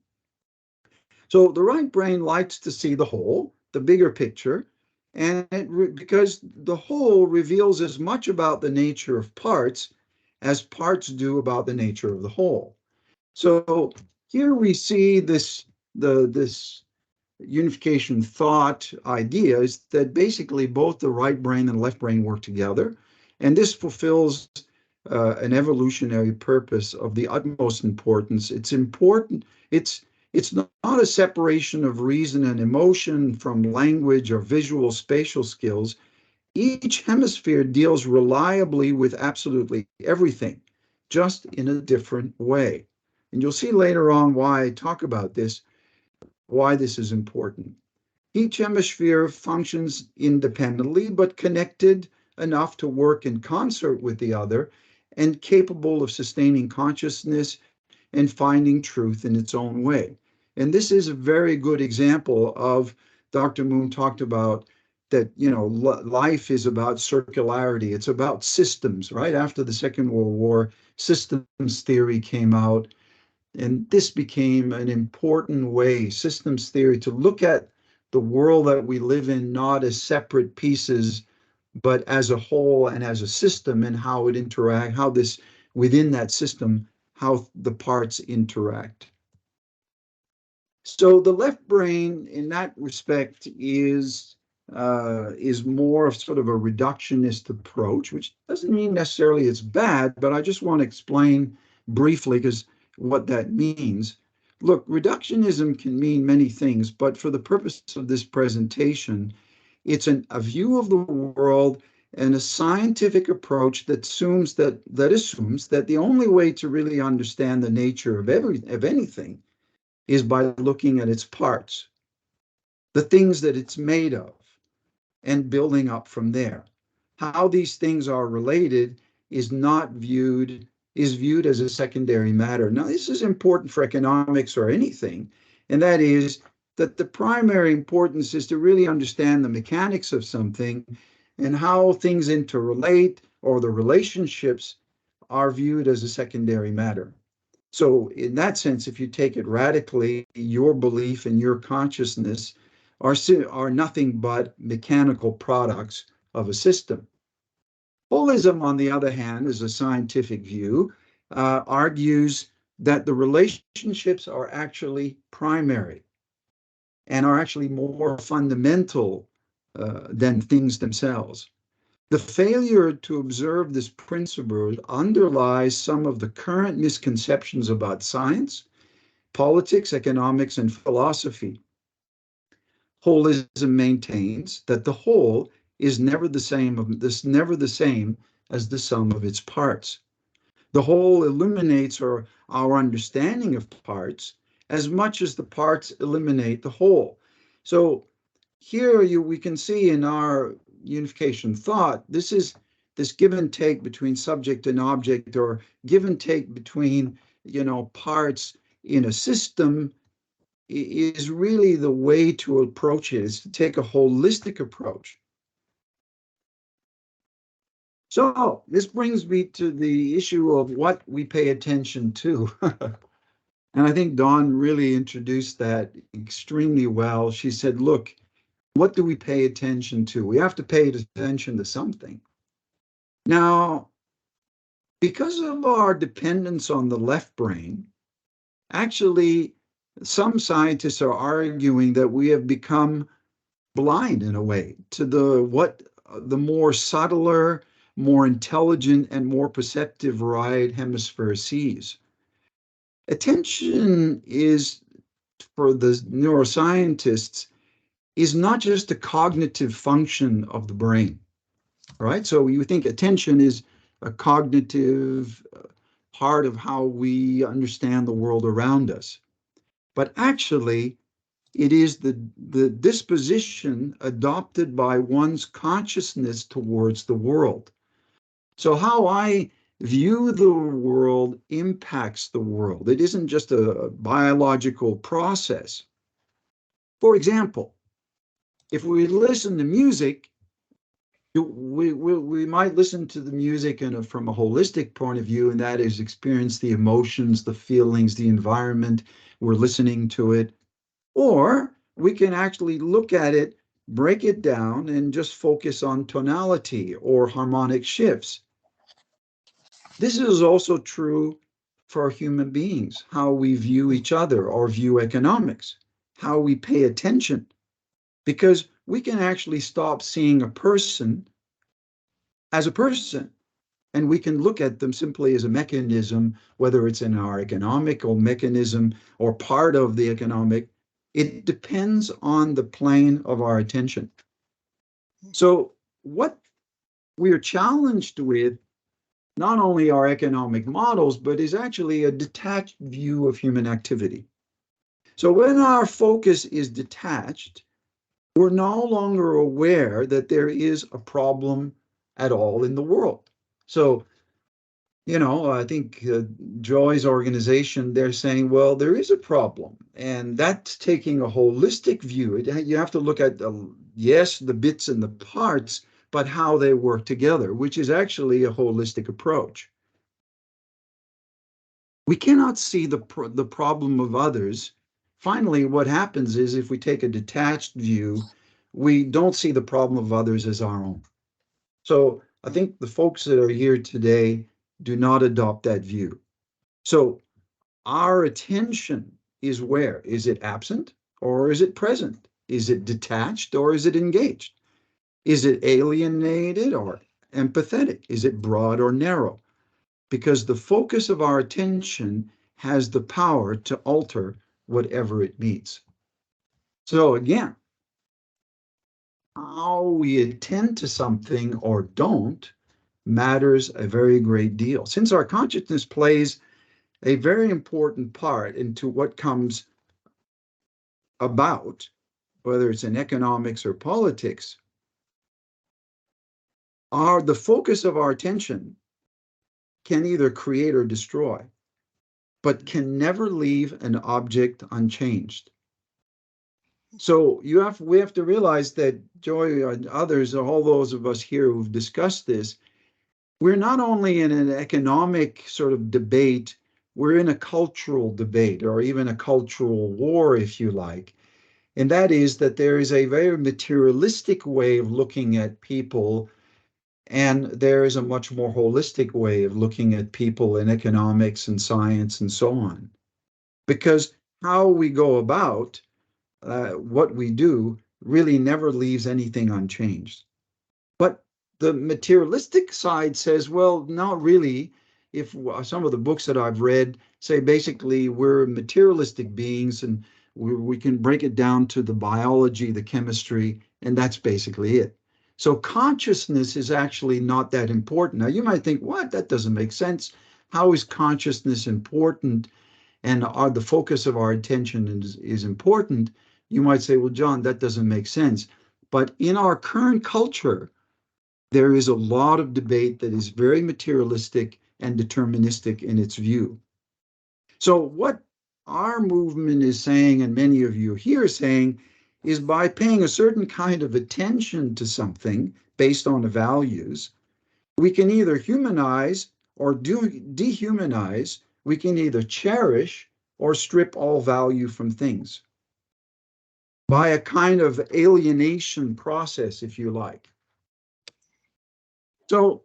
So the right brain likes to see the whole, the bigger picture, and because the whole reveals as much about the nature of parts as parts do about the nature of the whole. So here we see this unification thought idea is that basically both the right brain and left brain work together, and this fulfills an evolutionary purpose of the utmost importance. It's important. It's not a separation of reason and emotion from language or visual spatial skills. Each hemisphere deals reliably with absolutely everything, just in a different way. And you'll see later on why I talk about this, why this is important. Each hemisphere functions independently, but connected enough to work in concert with the other and capable of sustaining consciousness and finding truth in its own way. And this is a very good example of Dr. Moon talked about that, life is about circularity. It's about systems. Right after the Second World War, systems theory came out, and this became an important way, systems theory, to look at the world that we live in not as separate pieces, but as a whole and as a system, and how it interact, how this within that system, how the parts interact. So the left brain, in that respect, is more of sort of a reductionist approach, which doesn't mean necessarily it's bad, but I just want to explain briefly because what that means. Look, reductionism can mean many things, but for the purpose of this presentation, it's a view of the world and a scientific approach that assumes that the only way to really understand the nature of anything is by looking at its parts, the things that it's made of, and building up from there. How these things are related is viewed as a secondary matter. Now, this is important for economics or anything, and that is that the primary importance is to really understand the mechanics of something and how things interrelate or the relationships are viewed as a secondary matter. So, in that sense, if you take it radically, your belief and your consciousness are nothing but mechanical products of a system. Holism, on the other hand, is a scientific view, argues that the relationships are actually primary and are actually more fundamental than things themselves. The failure to observe this principle underlies some of the current misconceptions about science, politics, economics, and philosophy. Holism maintains that the whole is never the same as the sum of its parts. The whole illuminates our understanding of parts as much as the parts eliminate the whole. So here we can see in our unification thought, this is this give and take between subject and object, or give and take between parts in a system, is really the way to approach it, is to take a holistic approach. So this brings me to the issue of what we pay attention to. And I think Dawn really introduced that extremely well. She said, look, what do we pay attention to? We have to pay attention to something. Now, because of our dependence on the left brain, actually, some scientists are arguing that we have become blind in a way to the more subtler, more intelligent, and more perceptive right hemisphere sees. Attention is, for the neuroscientists, is not just a cognitive function of the brain, right? So you think attention is a cognitive part of how we understand the world around us. But actually, it is the disposition adopted by one's consciousness towards the world. So how I view the world impacts the world. It isn't just a biological process. For example, if we listen to music, we might listen to the music from a holistic point of view, and that is experience the emotions, the feelings, the environment. We're listening to it. Or we can actually look at it, break it down, and just focus on tonality or harmonic shifts. This is also true for human beings, how we view each other or view economics, how we pay attention, because we can actually stop seeing a person as a person, and we can look at them simply as a mechanism, whether it's in our economical mechanism or part of the economic. It depends on the plane of our attention. So what we're challenged with, not only our economic models, but is actually a detached view of human activity. So when our focus is detached, we're no longer aware that there is a problem at all in the world. So, I think Joy's organization, they're saying, well, there is a problem, and that's taking a holistic view. You have to look at, yes, the bits and the parts, but how they work together, which is actually a holistic approach. We cannot see the problem of others. Finally, what happens is if we take a detached view, we don't see the problem of others as our own. So I think the folks that are here today do not adopt that view. So our attention is where? Is it absent or is it present? Is it detached or is it engaged? Is it alienated or empathetic? Is it broad or narrow? Because the focus of our attention has the power to alter whatever it meets. So again, how we attend to something or don't matters a very great deal. Since our consciousness plays a very important part into what comes about, whether it's in economics or politics, the focus of our attention can either create or destroy, but can never leave an object unchanged. So we have to realize that Joy and others, all those of us here who've discussed this, we're not only in an economic sort of debate, we're in a cultural debate, or even a cultural war, if you like. And that is that there is a very materialistic way of looking at people, and there is a much more holistic way of looking at people in economics and science and so on. Because how we go about what we do really never leaves anything unchanged. But the materialistic side says, well, not really. If some of the books that I've read say basically we're materialistic beings and we can break it down to the biology, the chemistry, and that's basically it. So consciousness is actually not that important. Now you might think, what? That doesn't make sense. How is consciousness important and the focus of our attention is important? You might say, well, John, that doesn't make sense. But in our current culture, there is a lot of debate that is very materialistic and deterministic in its view. So, what our movement is saying, and many of you here are saying, is by paying a certain kind of attention to something based on the values, we can either humanize or dehumanize, we can either cherish or strip all value from things by a kind of alienation process, if you like. So,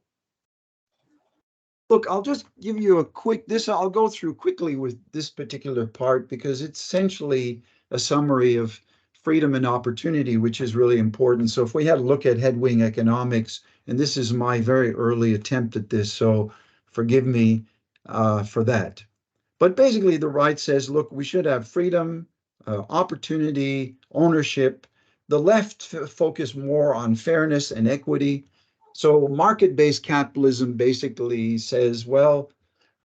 look, I'll just give you a quick, I'll go through quickly with this particular part because it's essentially a summary of freedom and opportunity, which is really important. So if we had a look at headwing economics, and this is my very early attempt at this, so forgive me for that. But basically, the right says, look, we should have freedom, opportunity, ownership. The left focus more on fairness and equity. So market-based capitalism basically says, well,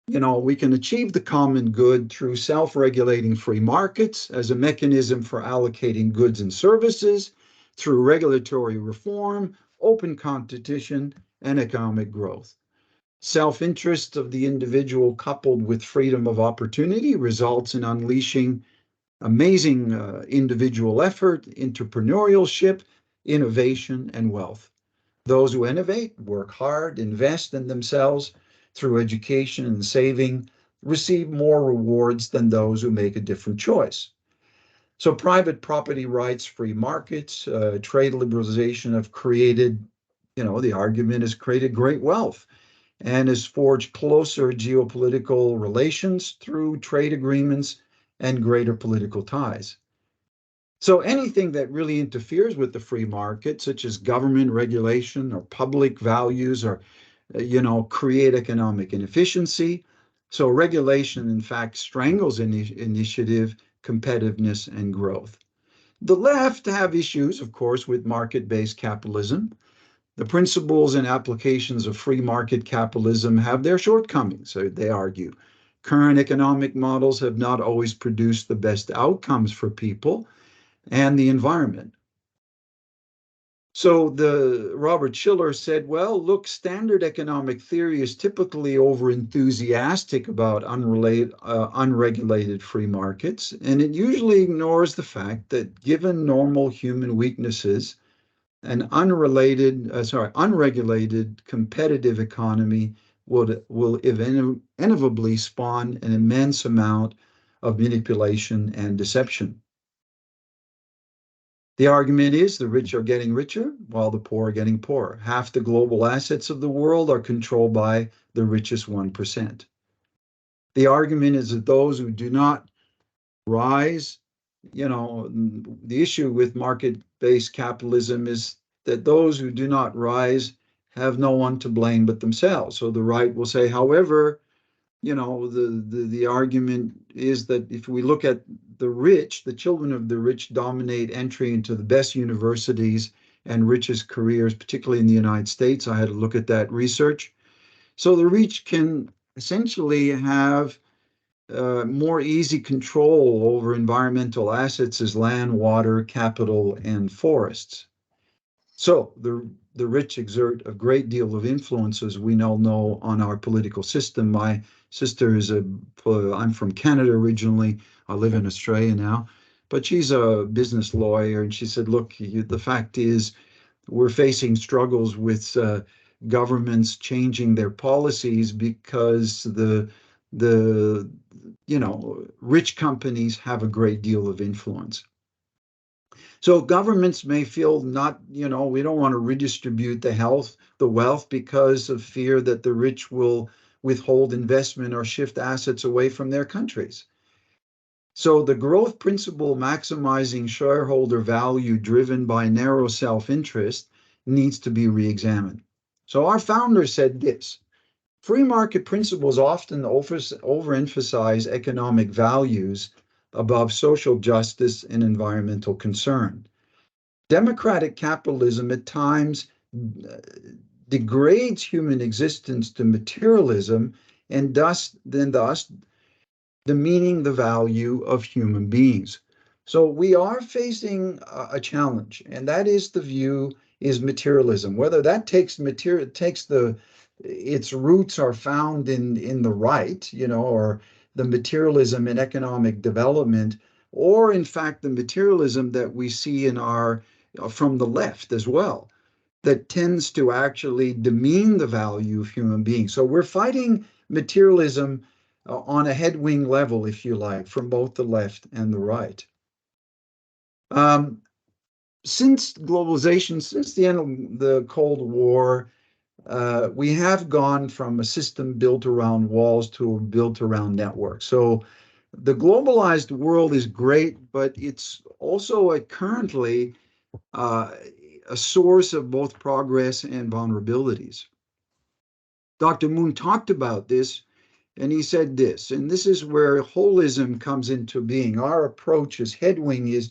we can achieve the common good through self-regulating free markets as a mechanism for allocating goods and services, through regulatory reform, open competition, and economic growth. Self-interest of the individual coupled with freedom of opportunity results in unleashing amazing individual effort, entrepreneurship, innovation, and wealth. Those who innovate, work hard, invest in themselves through education and saving, receive more rewards than those who make a different choice. So, private property rights, free markets, trade liberalization have created, the argument has created great wealth and has forged closer geopolitical relations through trade agreements and greater political ties. So anything that really interferes with the free market, such as government regulation or public values, or create economic inefficiency. So regulation, in fact, strangles initiative, competitiveness, and growth. The left have issues, of course, with market-based capitalism. The principles and applications of free market capitalism have their shortcomings, so they argue. Current economic models have not always produced the best outcomes for people and the environment. So the Robert Schiller said, well, look, standard economic theory is typically over enthusiastic about unregulated free markets, and it usually ignores the fact that given normal human weaknesses, an unregulated competitive economy will inevitably spawn an immense amount of manipulation and deception. The argument is the rich are getting richer while the poor are getting poorer. Half the global assets of the world are controlled by the richest 1%. The argument is that those who do not rise, the issue with market-based capitalism is that those who do not rise have no one to blame but themselves. So the right will say, however, the argument is that if we look at the rich, the children of the rich dominate entry into the best universities and richest careers, particularly in the United States. I had to look at that research. So the rich can essentially have more easy control over environmental assets as land, water, capital, and forests. So the rich exert a great deal of influence, as we now know, on our political system. My sister I'm from Canada originally. I live in Australia now, but she's a business lawyer, and she said, look, the fact is we're facing struggles with governments changing their policies because the rich companies have a great deal of influence. So governments may feel not, we don't want to redistribute the wealth because of fear that the rich will withhold investment or shift assets away from their countries. So the growth principle maximizing shareholder value driven by narrow self-interest needs to be re-examined. So our founder said this: free market principles often overemphasize economic values above social justice and environmental concern. Democratic capitalism at times degrades human existence to materialism and thus demeaning the value of human beings. So we are facing a challenge, and that is the view is materialism. Whether that takes its roots are found in the right, or the materialism in economic development, or in fact the materialism that we see in our from the left as well, that tends to actually demean the value of human beings. So we're fighting materialism on a headwing level, if you like, from both the left and the right. Since globalization, since the end of the Cold War, we have gone from a system built around walls to built around networks. So the globalized world is great, but it's also currently a source of both progress and vulnerabilities. Dr. Moon talked about this, and he said this, and this is where holism comes into being. Our approach as Headwing is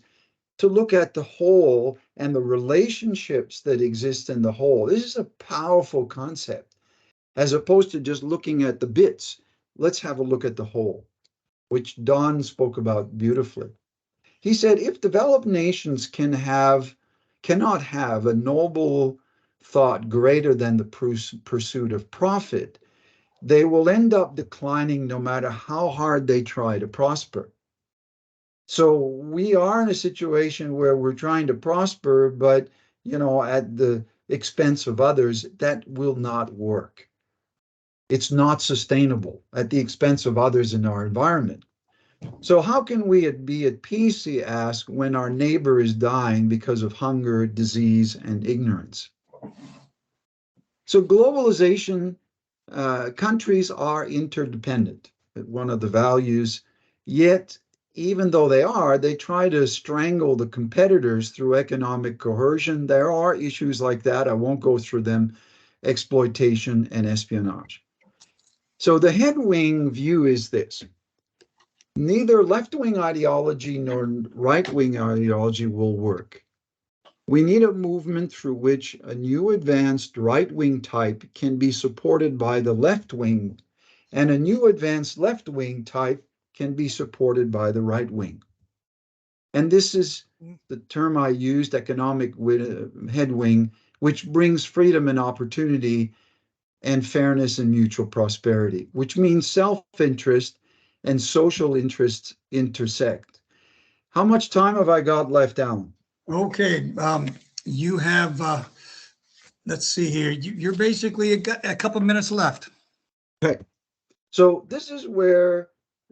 to look at the whole and the relationships that exist in the whole. This is a powerful concept. As opposed to just looking at the bits, let's have a look at the whole, which Don spoke about beautifully. He said, if developed nations cannot have a noble thought greater than the pursuit of profit, they will end up declining no matter how hard they try to prosper. So we are in a situation where we're trying to prosper, but at the expense of others. That will not work. It's not sustainable at the expense of others in our environment. So how can we be at peace, he asked, when our neighbor is dying because of hunger, disease, and ignorance? So globalization, countries are interdependent, one of the values, yet even though they try to strangle the competitors through economic coercion. There are issues like that. I won't go through them, exploitation and espionage. So the headwing view is this: neither left-wing ideology nor right-wing ideology will work. We need a movement through which a new advanced right-wing type can be supported by the left wing, and a new advanced left-wing type can be supported by the right wing. And this is the term I used, economic headwing, which brings freedom and opportunity and fairness and mutual prosperity, which means self-interest and social interests intersect. How much time have I got left, Alan? Okay, you have, let's see here, you're basically a couple minutes left. Okay. So this is where,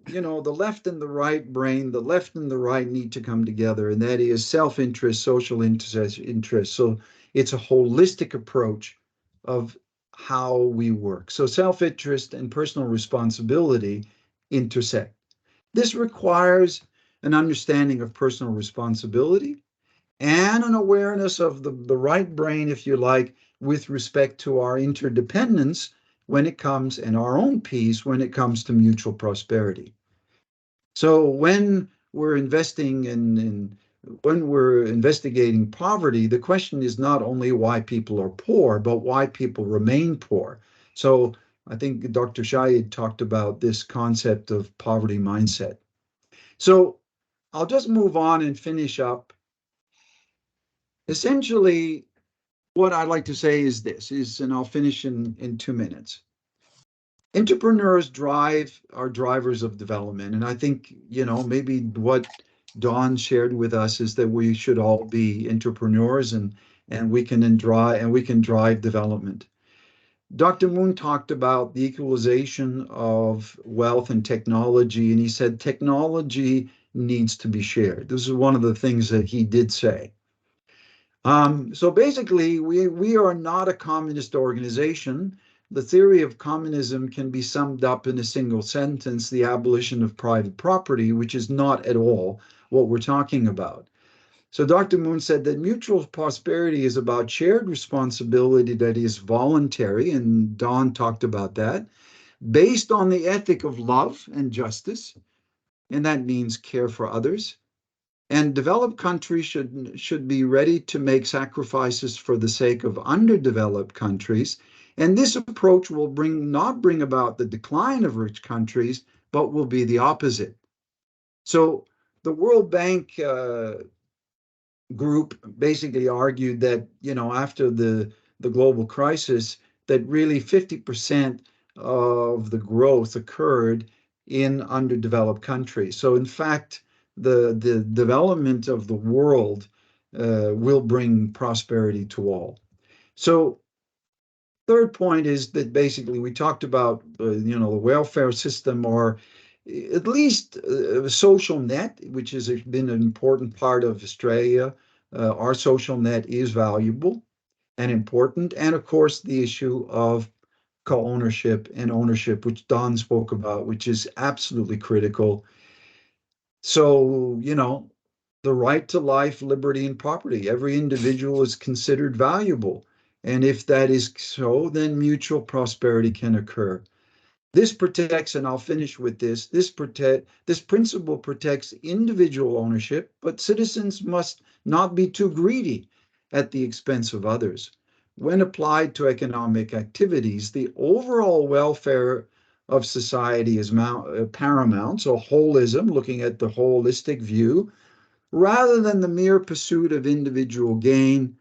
the left and the right brain, the left and the right need to come together, and that is self-interest, social interest. So it's a holistic approach of how we work. So self-interest and personal responsibility intersect. This requires an understanding of personal responsibility and an awareness of the right brain, if you like, with respect to our interdependence when it comes, and our own peace when it comes to mutual prosperity. So when we're when we're investigating poverty, the question is not only why people are poor, but why people remain poor. So I think Dr. Shahid talked about this concept of poverty mindset. So I'll just move on and finish up. Essentially, what I'd like to say is this, and I'll finish in 2 minutes. Entrepreneurs are drivers of development. And I think, maybe what Dawn shared with us is that we should all be entrepreneurs, and we can drive development. Dr. Moon talked about the equalization of wealth and technology, and he said technology needs to be shared. This is one of the things that he did say. So basically, we are not a communist organization. The theory of communism can be summed up in a single sentence, the abolition of private property, which is not at all what we're talking about. So Dr. Moon said that mutual prosperity is about shared responsibility that is voluntary, and Don talked about that, based on the ethic of love and justice, and that means care for others. And developed countries should be ready to make sacrifices for the sake of underdeveloped countries. And this approach will not bring about the decline of rich countries, but will be the opposite. So the World Bank group basically argued that, after the global crisis, that really 50% of the growth occurred in underdeveloped countries. So in fact, the development of the world will bring prosperity to all. So third point is that basically we talked about the welfare system, or at least a social net, which has been an important part of Australia. Our social net is valuable and important, and of course the issue of co-ownership and ownership, which Don spoke about, which is absolutely critical. So, the right to life, liberty, and property. Every individual is considered valuable. And if that is so, then mutual prosperity can occur. This protects, and I'll finish with this principle protects individual ownership, but citizens must not be too greedy at the expense of others. When applied to economic activities, the overall welfare of society is paramount. So holism, looking at the holistic view, rather than the mere pursuit of individual gain.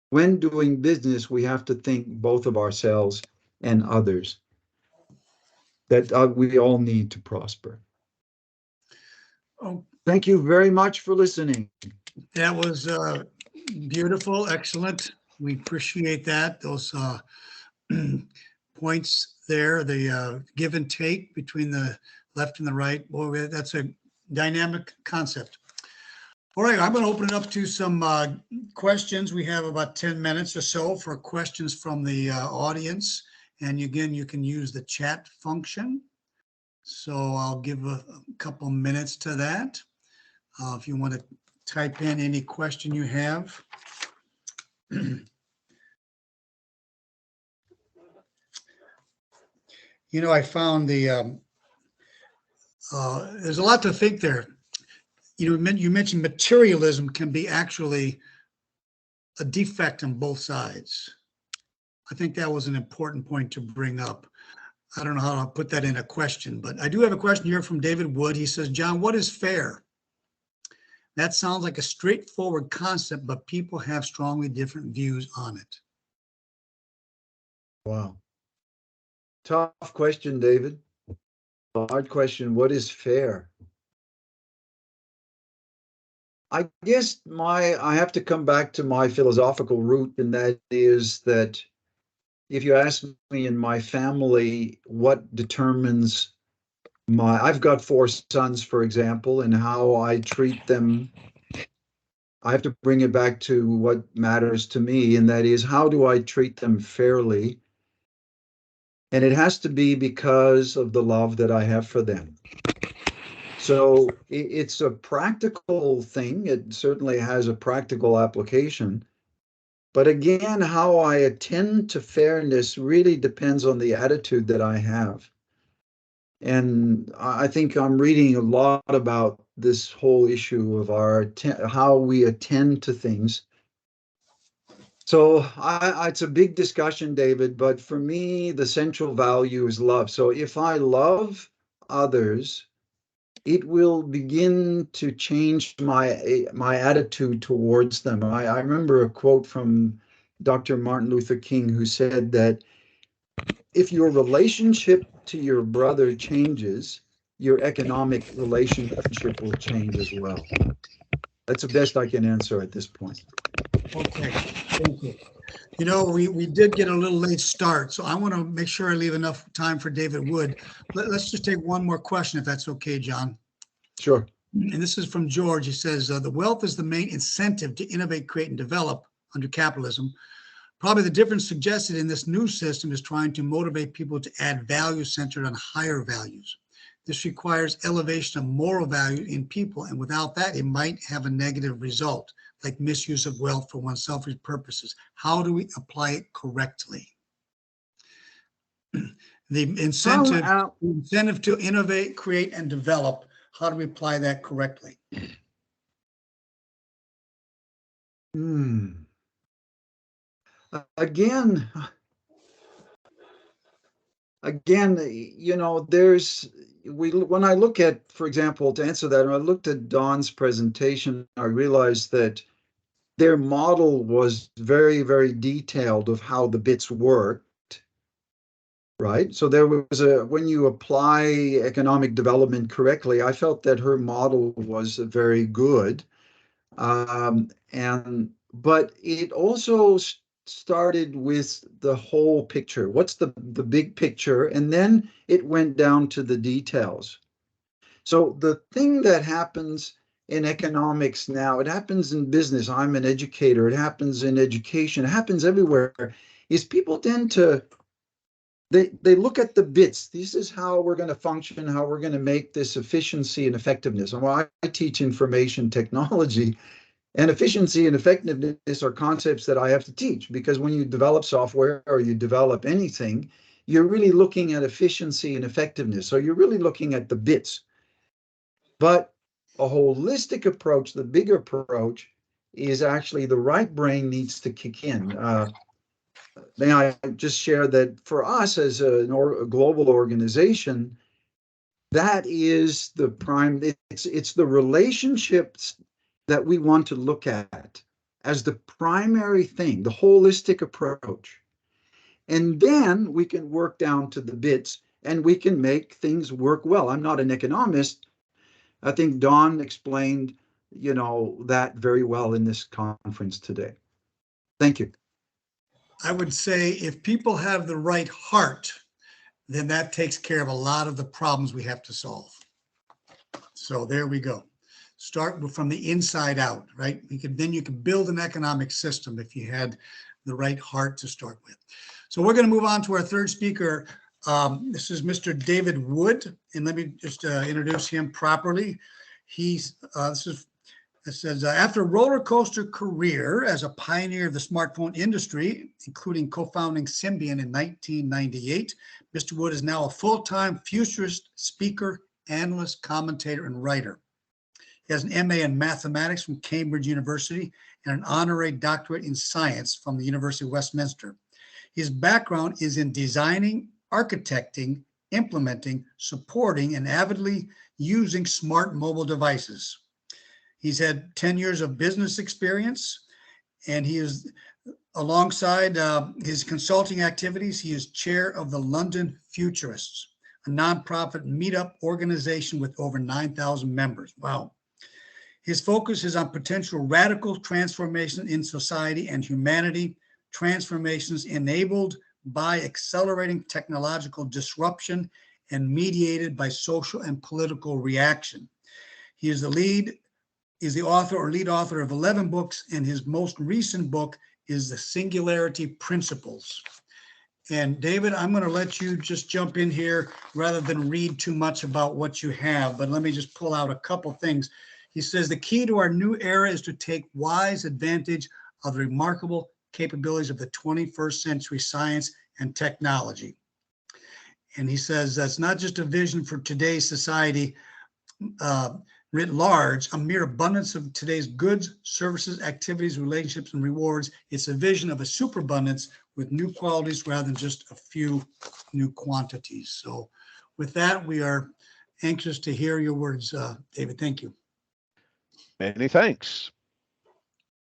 When doing business, we have to think both of ourselves and others, that we all need to prosper. Oh, Thank you very much for listening. that was beautiful, excellent. We appreciate that. Those points there, the give and take between the left and the right. Boy, that's a dynamic concept. All right, I'm going to open it up to some questions. We have about 10 minutes or so for questions from the audience. And again, you can use the chat function. So I'll give a couple minutes to that. If you want to type in any question you have. I found there's a lot to think there. You mentioned materialism can be actually a defect on both sides. I think that was an important point to bring up. I don't know how to put that in a question, but I do have a question here from David Wood. He says, John, what is fair? That sounds like a straightforward concept, but people have strongly different views on it. Wow. Tough question, David. Hard question. What is fair? I guess I have to come back to my philosophical root, and that is that if you ask me in my family what determines I've got four sons, for example, and how I treat them, I have to bring it back to what matters to me, and that is, how do I treat them fairly? And it has to be because of the love that I have for them. So it's a practical thing. It certainly has a practical application. But again, how I attend to fairness really depends on the attitude that I have. And I think I'm reading a lot about this whole issue of how we attend to things. So it's a big discussion, David, but for me, the central value is love. So if I love others, it will begin to change my attitude towards them. I remember a quote from Dr. Martin Luther King, who said that if your relationship to your brother changes, your economic relationship will change as well. That's the best I can answer at this point. Okay, thank you. You know, we did get a little late start, so I want to make sure I leave enough time for David Wood. Let's just take one more question, if that's okay, John. Sure. And this is from George. He says, the wealth is the main incentive to innovate, create, and develop under capitalism. Probably the difference suggested in this new system is trying to motivate people to add value centered on higher values. This requires elevation of moral value in people, and without that, it might have a negative result, like misuse of wealth for one's selfish purposes. How do we apply it correctly? The incentive to innovate, create, and develop, how do we apply that correctly? Again, you know, when I look at, for example, to answer that, when I looked at Don's presentation, I realized that their model was very, very detailed of how the bits worked, right? So there was when you apply economic development correctly, I felt that her model was very good. But it also started with the whole picture. What's the big picture? And then it went down to the details. So the thing that happens in economics now, it happens in business. I'm an educator. It happens in education. It happens everywhere. Is people tend to they look at the bits. This is how we're going to function, how we're going to make this efficiency and effectiveness. And while I teach information technology, and efficiency and effectiveness are concepts that I have to teach, because when you develop software or you develop anything, you're really looking at efficiency and effectiveness. So you're really looking at the bits. But a holistic approach, the big approach, is actually the right brain needs to kick in. May I just share that for us as a global organization, that is the prime, it's the relationships that we want to look at as the primary thing, the holistic approach. And then we can work down to the bits and we can make things work well. I'm not an economist. I think Don explained, you know, that very well in this conference today. Thank you. I would say if people have the right heart, then that takes care of a lot of the problems we have to solve. So there we go. Start from the inside out, right? Then you could build an economic system if you had the right heart to start with. So we're going to move on to our third speaker. This is Mr. David Wood, and let me just introduce him properly. It says, after a roller coaster career as a pioneer of the smartphone industry, including co-founding Symbian in 1998, Mr. Wood is now a full-time futurist, speaker, analyst, commentator, and writer. He has an MA in mathematics from Cambridge University and an honorary doctorate in science from the University of Westminster. His background is in designing, architecting, implementing, supporting, and avidly using smart mobile devices. He's had 10 years of business experience, and he is, alongside his consulting activities, he is chair of the London Futurists, a nonprofit meetup organization with over 9,000 members. Wow. His focus is on potential radical transformation in society and humanity, transformations enabled by accelerating technological disruption and mediated by social and political reaction. He is the lead author of 11 books, and his most recent book is The Singularity Principles. And David, I'm going to let you just jump in here rather than read too much about what you have, but let me just pull out a couple things. He says, the key to our new era is to take wise advantage of the remarkable capabilities of the 21st century science and technology. And he says, that's not just a vision for today's society, writ large, a mere abundance of today's goods, services, activities, relationships, and rewards. It's a vision of a superabundance with new qualities rather than just a few new quantities. So with that, we are anxious to hear your words, David. Thank you. Many thanks.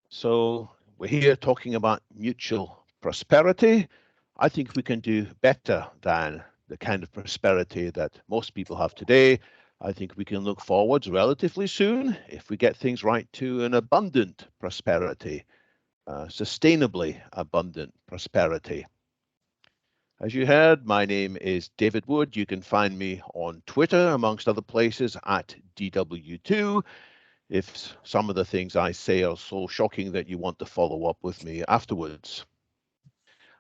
So we're here talking about mutual prosperity. I think we can do better than the kind of prosperity that most people have today. I think we can look forwards relatively soon, if we get things right, to an abundant prosperity. sustainably abundant prosperity. As you heard, my name is David Wood. You can find me on Twitter, amongst other places, at DW2. If some of the things I say are so shocking that you want to follow up with me afterwards.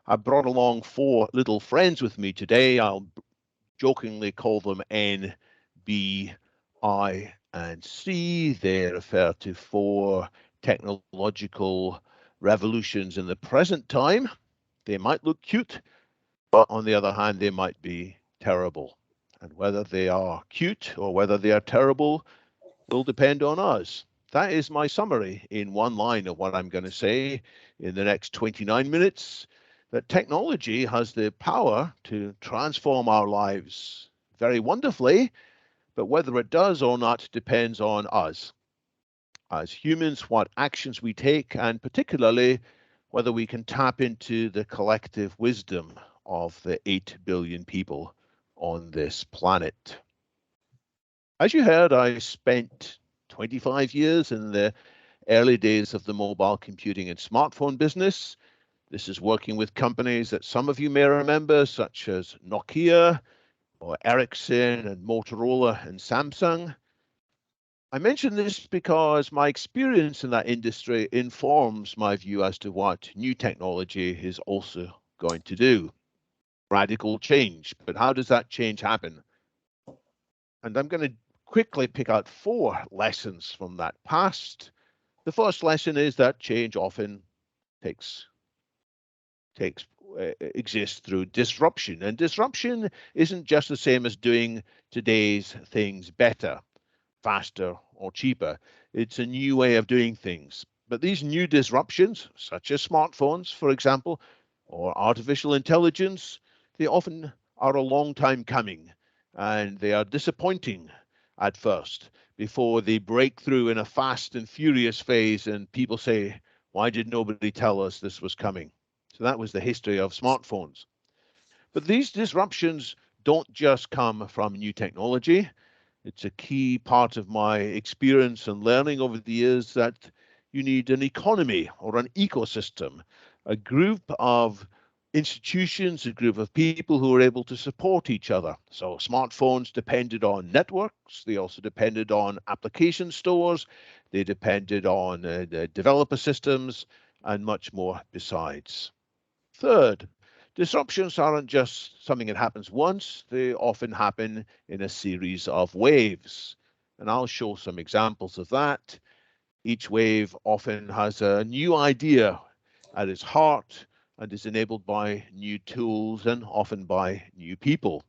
I brought along 4 little friends with me today. I'll jokingly call them N, B, I, and C. They refer to 4 technological revolutions in the present time. They might look cute, but on the other hand, they might be terrible. And whether they are cute or whether they are terrible will depend on us. That is my summary in one line of what I'm going to say in the next 29 minutes, that technology has the power to transform our lives very wonderfully, but whether it does or not depends on us as humans, what actions we take, and particularly whether we can tap into the collective wisdom of the 8 billion people on this planet. As you heard, I spent 25 years in the early days of the mobile computing and smartphone business. This is working with companies that some of you may remember, such as Nokia or Ericsson and Motorola and Samsung. I mention this because my experience in that industry informs my view as to what new technology is also going to do. Radical change. But how does that change happen? And I'm going to quickly pick out 4 lessons from that past. The first lesson is that change often takes exists through disruption, and disruption isn't just the same as doing today's things better, faster, or cheaper. It's a new way of doing things. But these new disruptions, such as smartphones, for example, or artificial intelligence, they often are a long time coming, and they are disappointing at first before they break through in a fast and furious phase and people say, why did nobody tell us this was coming? So that was the history of smartphones. But these disruptions don't just come from new technology. It's a key part of my experience and learning over the years that you need an economy or an ecosystem, a group of institutions, a group of people who are able to support each other. So smartphones depended on networks. They also depended on application stores. They depended on the developer systems and much more besides. Third, disruptions aren't just something that happens once, they often happen in a series of waves. And I'll show some examples of that. Each wave often has a new idea at its heart and is enabled by new tools and often by new people.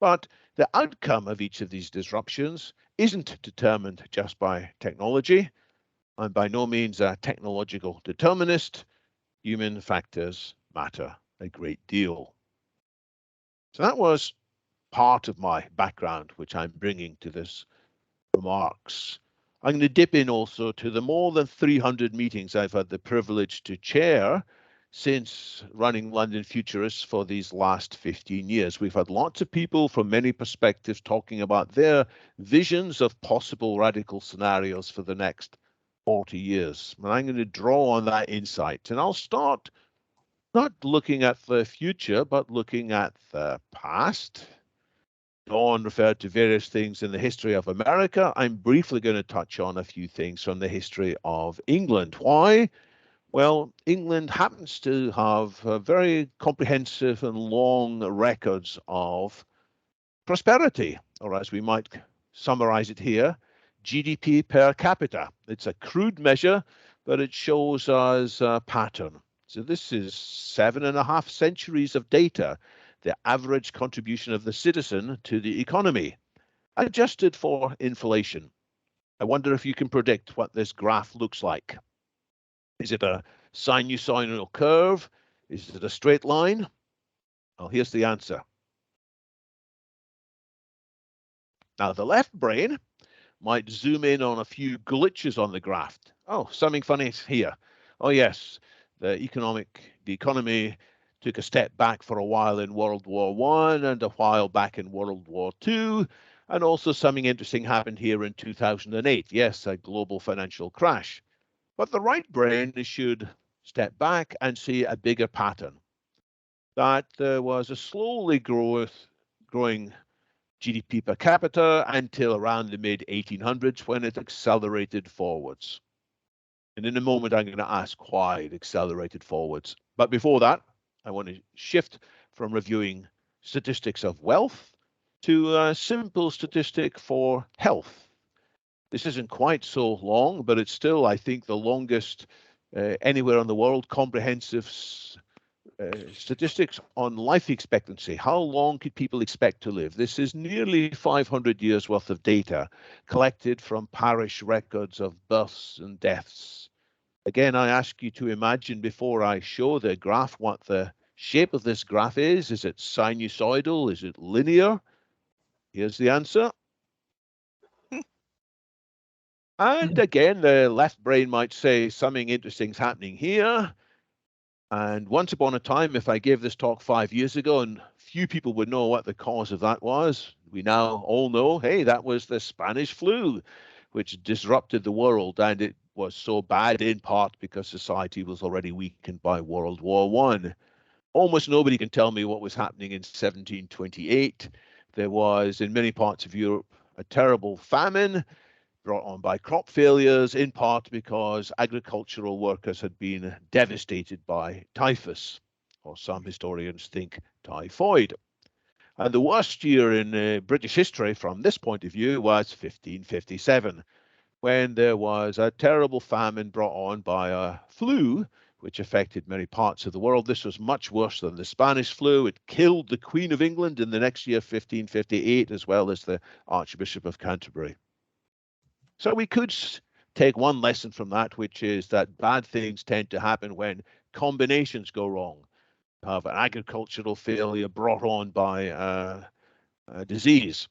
But the outcome of each of these disruptions isn't determined just by technology. I'm by no means a technological determinist. Human factors matter a great deal. So that was part of my background, which I'm bringing to this remarks. I'm going to dip in also to the more than 300 meetings I've had the privilege to chair since running London Futurists for these last 15 years. We've had lots of people from many perspectives talking about their visions of possible radical scenarios for the next 40 years. And I'm going to draw on that insight. And I'll start not looking at the future, but looking at the past. Dawn referred to various things in the history of America. I'm briefly going to touch on a few things from the history of England. Why? Well, England happens to have very comprehensive and long records of prosperity, or as we might summarize it here, GDP per capita. It's a crude measure, but it shows us a pattern. So this is 7.5 centuries of data, the average contribution of the citizen to the economy, adjusted for inflation. I wonder if you can predict what this graph looks like. Is it a sinusoidal curve? Is it a straight line? Well, here's the answer. Now, the left brain might zoom in on a few glitches on the graph. Oh, something funny here. Oh, yes, the economy took a step back for a while in World War One and a while back in World War Two. And also something interesting happened here in 2008. Yes, a global financial crash. But the right brain should step back and see a bigger pattern, that there was a slowly growing GDP per capita until around the mid 1800s when it accelerated forwards. And in a moment, I'm going to ask why it accelerated forwards. But before that, I want to shift from reviewing statistics of wealth to a simple statistic for health. This isn't quite so long, but it's still, I think, the longest anywhere in the world comprehensive statistics on life expectancy. How long could people expect to live? This is nearly 500 years worth of data collected from parish records of births and deaths. Again, I ask you to imagine before I show the graph what the shape of this graph is. Is it sinusoidal? Is it linear? Here's the answer. And again, the left brain might say something interesting's happening here. And once upon a time, if I gave this talk 5 years ago, and few people would know what the cause of that was, we now all know, hey, that was the Spanish flu, which disrupted the world. And it was so bad in part because society was already weakened by World War One. Almost nobody can tell me what was happening in 1728. There was, in many parts of Europe, a terrible famine brought on by crop failures, in part because agricultural workers had been devastated by typhus, or some historians think typhoid. And the worst year in British history from this point of view was 1557, when there was a terrible famine brought on by a flu, which affected many parts of the world. This was much worse than the Spanish flu. It killed the Queen of England in the next year, 1558, as well as the Archbishop of Canterbury. So we could take one lesson from that, which is that bad things tend to happen when combinations go wrong. You have an agricultural failure brought on by a disease.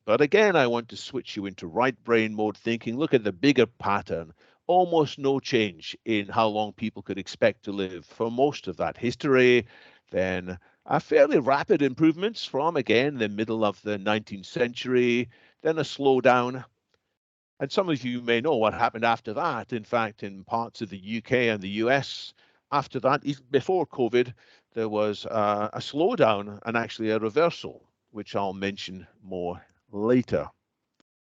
But again, I want to switch you into right brain mode thinking. Look at the bigger pattern. Almost no change in how long people could expect to live for most of that history. Then a fairly rapid improvements from, again, the middle of the 19th century. Then a slowdown. And some of you may know what happened after that. In fact, in parts of the UK and the US, after that, before COVID, there was a slowdown and actually a reversal, which I'll mention more later.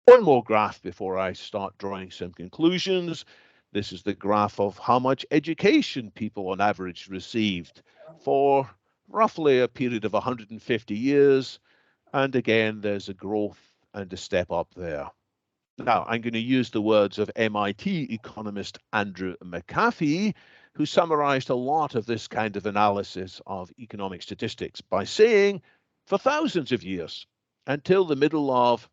One more graph before I start drawing some conclusions. This is the graph of how much education people on average received for roughly a period of 150 years. And again, there's a growth and a step up there. Now, I'm going to use the words of MIT economist Andrew McAfee, who summarized a lot of this kind of analysis of economic statistics by saying, for thousands of years, until the middle of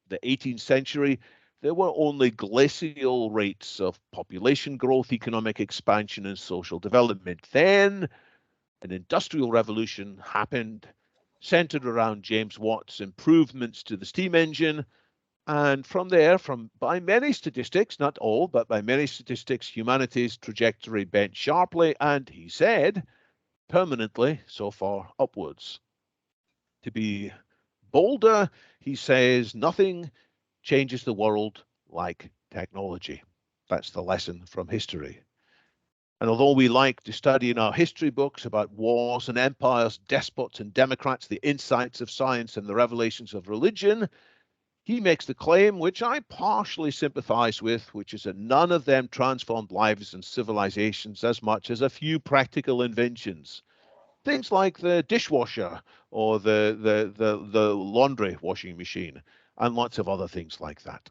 the 18th century, there were only glacial rates of population growth, economic expansion, and social development. Then an industrial revolution happened, centered around James Watt's improvements to the steam engine. And from there, by many statistics, not all, but by many statistics, humanity's trajectory bent sharply, and he said, permanently so far upwards. To be bolder, he says, nothing changes the world like technology. That's the lesson from history. And although we like to study in our history books about wars and empires, despots and democrats, the insights of science and the revelations of religion, he makes the claim, which I partially sympathize with, which is that none of them transformed lives and civilizations as much as a few practical inventions. Things like the dishwasher or the laundry washing machine and lots of other things like that.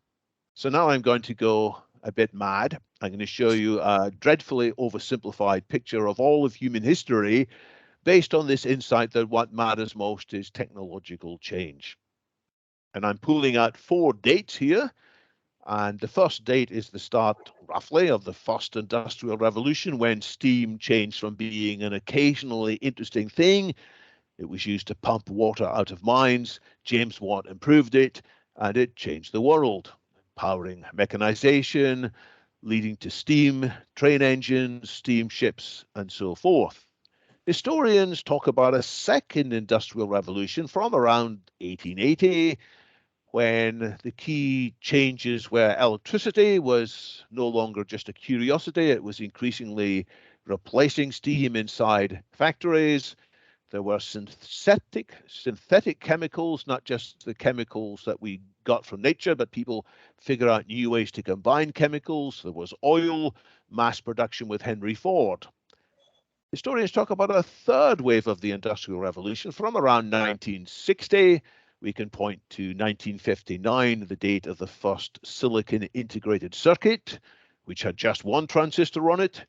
So now I'm going to go a bit mad. I'm going to show you a dreadfully oversimplified picture of all of human history based on this insight that what matters most is technological change. And I'm pulling out 4 dates here. And the first date is the start, roughly, of the first industrial revolution, when steam changed from being an occasionally interesting thing. It was used to pump water out of mines. James Watt improved it, and it changed the world, powering mechanization, leading to steam, train engines, steamships, and so forth. Historians talk about a second industrial revolution from around 1880, when the key changes were electricity was no longer just a curiosity, it was increasingly replacing steam inside factories. There were synthetic chemicals, not just the chemicals that we got from nature, but people figure out new ways to combine chemicals. There was oil, mass production with Henry Ford. Historians talk about a third wave of the Industrial Revolution from around 1960. We can point to 1959, the date of the first silicon integrated circuit, which had just one transistor on it.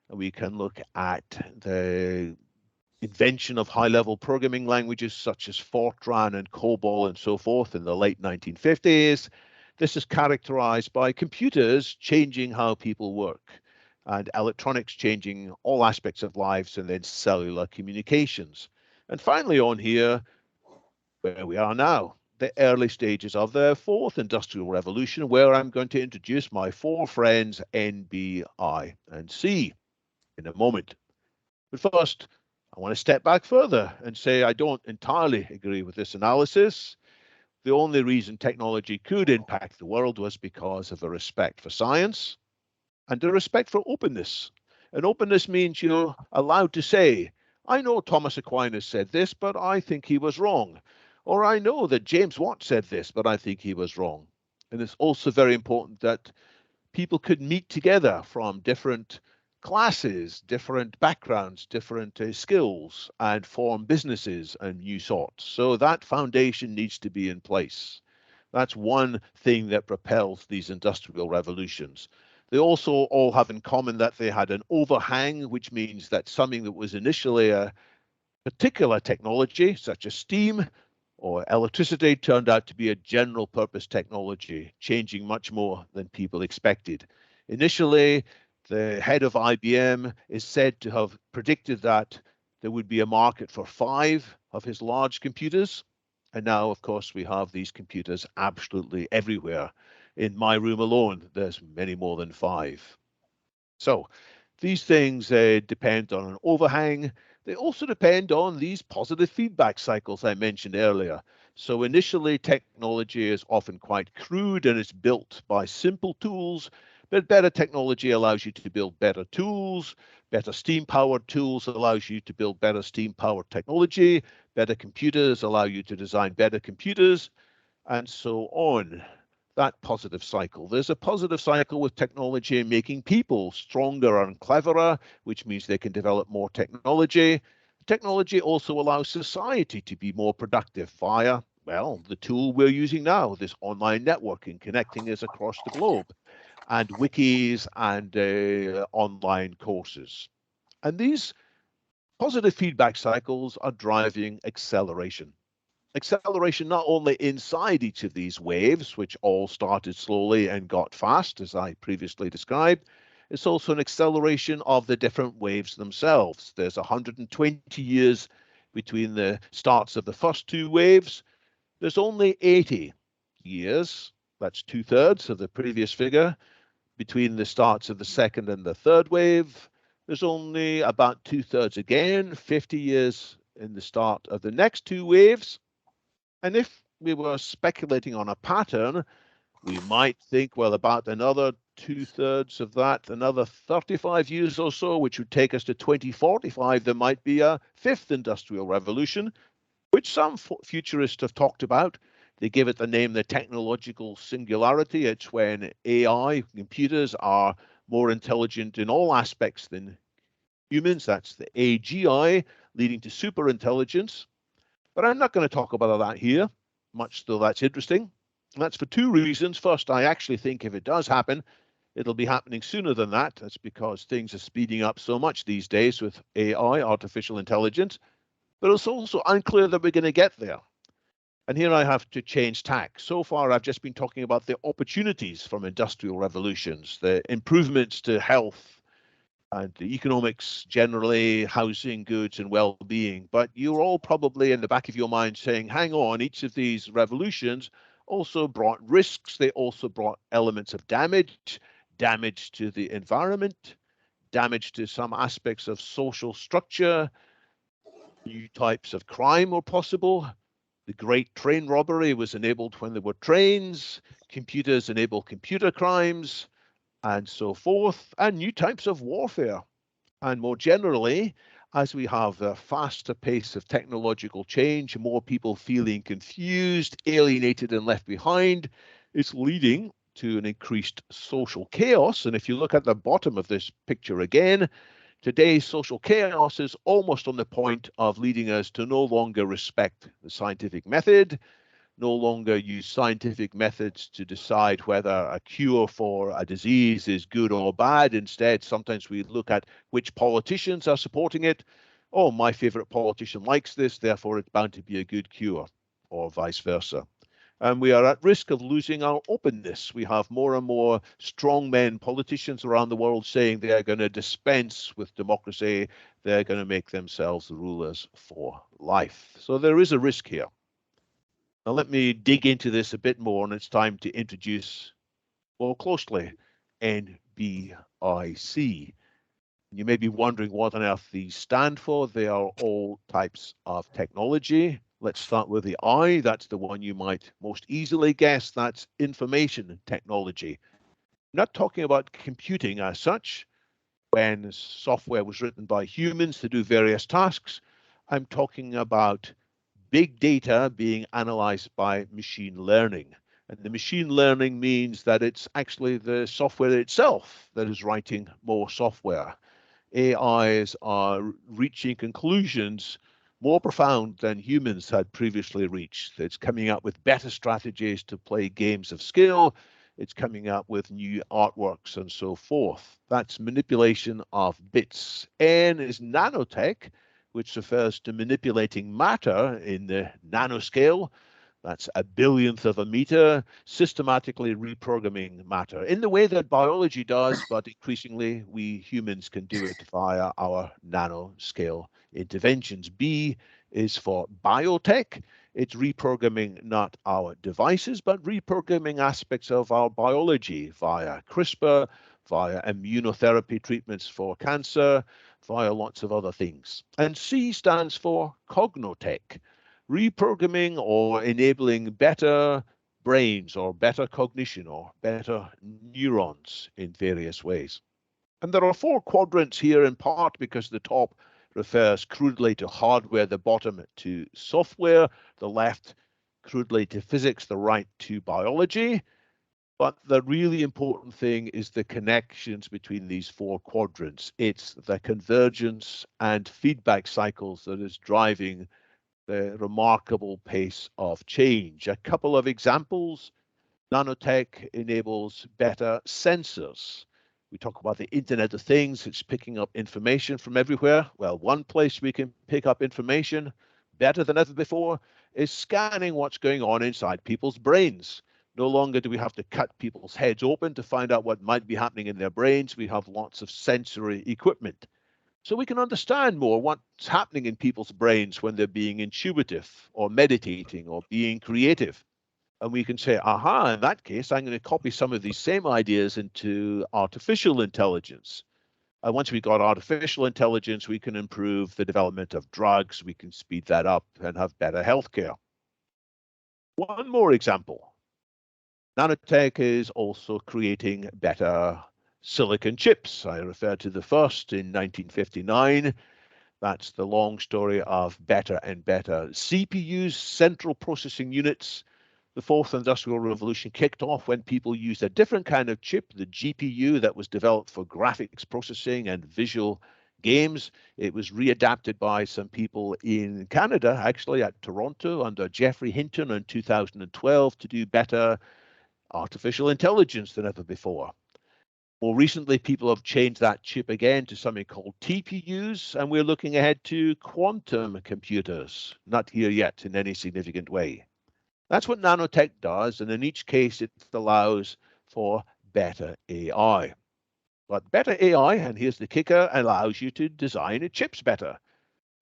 We can look at the invention of high-level programming languages such as Fortran and COBOL and so forth in the late 1950s. This is characterized by computers changing how people work and electronics changing all aspects of lives and then cellular communications. And finally on here, where we are now, the early stages of the fourth industrial revolution, where I'm going to introduce my four friends N, B, I, and C in a moment. But first, I want to step back further and say I don't entirely agree with this analysis. The only reason technology could impact the world was because of a respect for science and a respect for openness. And openness means you're allowed to say, I know Thomas Aquinas said this, but I think he was wrong. Or I know that James Watt said this, but I think he was wrong. And it's also very important that people could meet together from different classes, different backgrounds, different skills, and form businesses and new sorts. So that foundation needs to be in place. That's one thing that propels these industrial revolutions. They also all have in common that they had an overhang, which means that something that was initially a particular technology, such as steam or electricity, turned out to be a general purpose technology, changing much more than people expected. Initially, the head of IBM is said to have predicted that there would be a market for 5 of his large computers. And now, of course, we have these computers absolutely everywhere. In my room alone, there's many more than 5. So these things depend on an overhang. They also depend on these positive feedback cycles I mentioned earlier. So initially, technology is often quite crude and it's built by simple tools, but better technology allows you to build better tools. Better steam-powered tools allows you to build better steam-powered technology. Better computers allow you to design better computers, and so on. That positive cycle. There's a positive cycle with technology making people stronger and cleverer, which means they can develop more technology. Technology also allows society to be more productive via, well, the tool we're using now, this online networking, connecting us across the globe, and wikis and online courses. And these positive feedback cycles are driving acceleration. Acceleration not only inside each of these waves, which all started slowly and got fast, as I previously described, it's also an acceleration of the different waves themselves. There's 120 years between the starts of the first 2 waves. There's only 80 years, that's 2/3 of the previous figure, between the starts of the second and the third wave. There's only about 2/3 again, 50 years in the start of the next 2 waves. And if we were speculating on a pattern, we might think, well, about another 2/3 of that, another 35 years or so, which would take us to 2045, there might be a 5th industrial revolution, which some futurists have talked about. They give it the name the technological singularity. It's when AI, computers, are more intelligent in all aspects than humans. That's the AGI, leading to super intelligence. But I'm not going to talk about that here, much though that's interesting. And that's for 2 reasons. First, I actually think if it does happen, it'll be happening sooner than that. That's because things are speeding up so much these days with AI, artificial intelligence. But it's also unclear that we're going to get there. And here I have to change tack. So far, I've just been talking about the opportunities from industrial revolutions, the improvements to health, and the economics generally, housing, goods, and well-being. But you're all probably in the back of your mind saying, hang on, each of these revolutions also brought risks. They also brought elements of damage, damage to the environment, damage to some aspects of social structure, new types of crime were possible. The great train robbery was enabled when there were trains, computers enable computer crimes, and so forth, and new types of warfare. And more generally, as we have a faster pace of technological change, more people feeling confused, alienated, and left behind, it's leading to an increased social chaos. And if you look at the bottom of this picture again, today's social chaos is almost on the point of leading us to no longer respect the scientific method, no longer use scientific methods to decide whether a cure for a disease is good or bad. Instead, sometimes we look at which politicians are supporting it. Oh, my favorite politician likes this, therefore it's bound to be a good cure, or vice versa. And we are at risk of losing our openness. We have more and more strongmen politicians around the world saying they are going to dispense with democracy. They're going to make themselves the rulers for life. So there is a risk here. Now let me dig into this a bit more, and it's time to introduce more closely NBIC. You may be wondering what on earth these stand for. They are all types of technology. Let's start with the I. That's the one you might most easily guess. That's information technology. I'm not talking about computing as such, when software was written by humans to do various tasks. I'm talking about big data being analyzed by machine learning. And the machine learning means that it's actually the software itself that is writing more software. AIs are reaching conclusions more profound than humans had previously reached. It's coming up with better strategies to play games of skill. It's coming up with new artworks and so forth. That's manipulation of bits. N is nanotech, which refers to manipulating matter in the nanoscale. That's a billionth of a meter, systematically reprogramming matter in the way that biology does, but increasingly we humans can do it via our nanoscale interventions. B is for biotech. It's reprogramming not our devices, but reprogramming aspects of our biology via CRISPR, via immunotherapy treatments for cancer, via lots of other things. And C stands for cognotech, reprogramming or enabling better brains or better cognition or better neurons in various ways. And there are four quadrants here, in part because the top refers crudely to hardware, the bottom to software, the left crudely to physics, the right to biology. But the really important thing is the connections between these four quadrants. It's the convergence and feedback cycles that is driving the remarkable pace of change. A couple of examples. Nanotech enables better sensors. We talk about the Internet of Things. It's picking up information from everywhere. Well, one place we can pick up information better than ever before is scanning what's going on inside people's brains. No longer do we have to cut people's heads open to find out what might be happening in their brains. We have lots of sensory equipment. So we can understand more what's happening in people's brains when they're being intuitive or meditating or being creative. And we can say, aha, in that case, I'm going to copy some of these same ideas into artificial intelligence. And once we've got artificial intelligence, we can improve the development of drugs. We can speed that up and have better healthcare. One more example. Nanotech is also creating better silicon chips. I referred to the first in 1959. That's the long story of better and better CPUs, central processing units. The fourth industrial revolution kicked off when people used a different kind of chip, the GPU, that was developed for graphics processing and visual games. It was readapted by some people in Canada, actually at Toronto, under Geoffrey Hinton in 2012 to do better artificial intelligence than ever before. More recently, people have changed that chip again to something called TPUs, and we're looking ahead to quantum computers, not here yet in any significant way. That's what nanotech does, and in each case, it allows for better AI. But better AI, and here's the kicker, allows you to design chips better.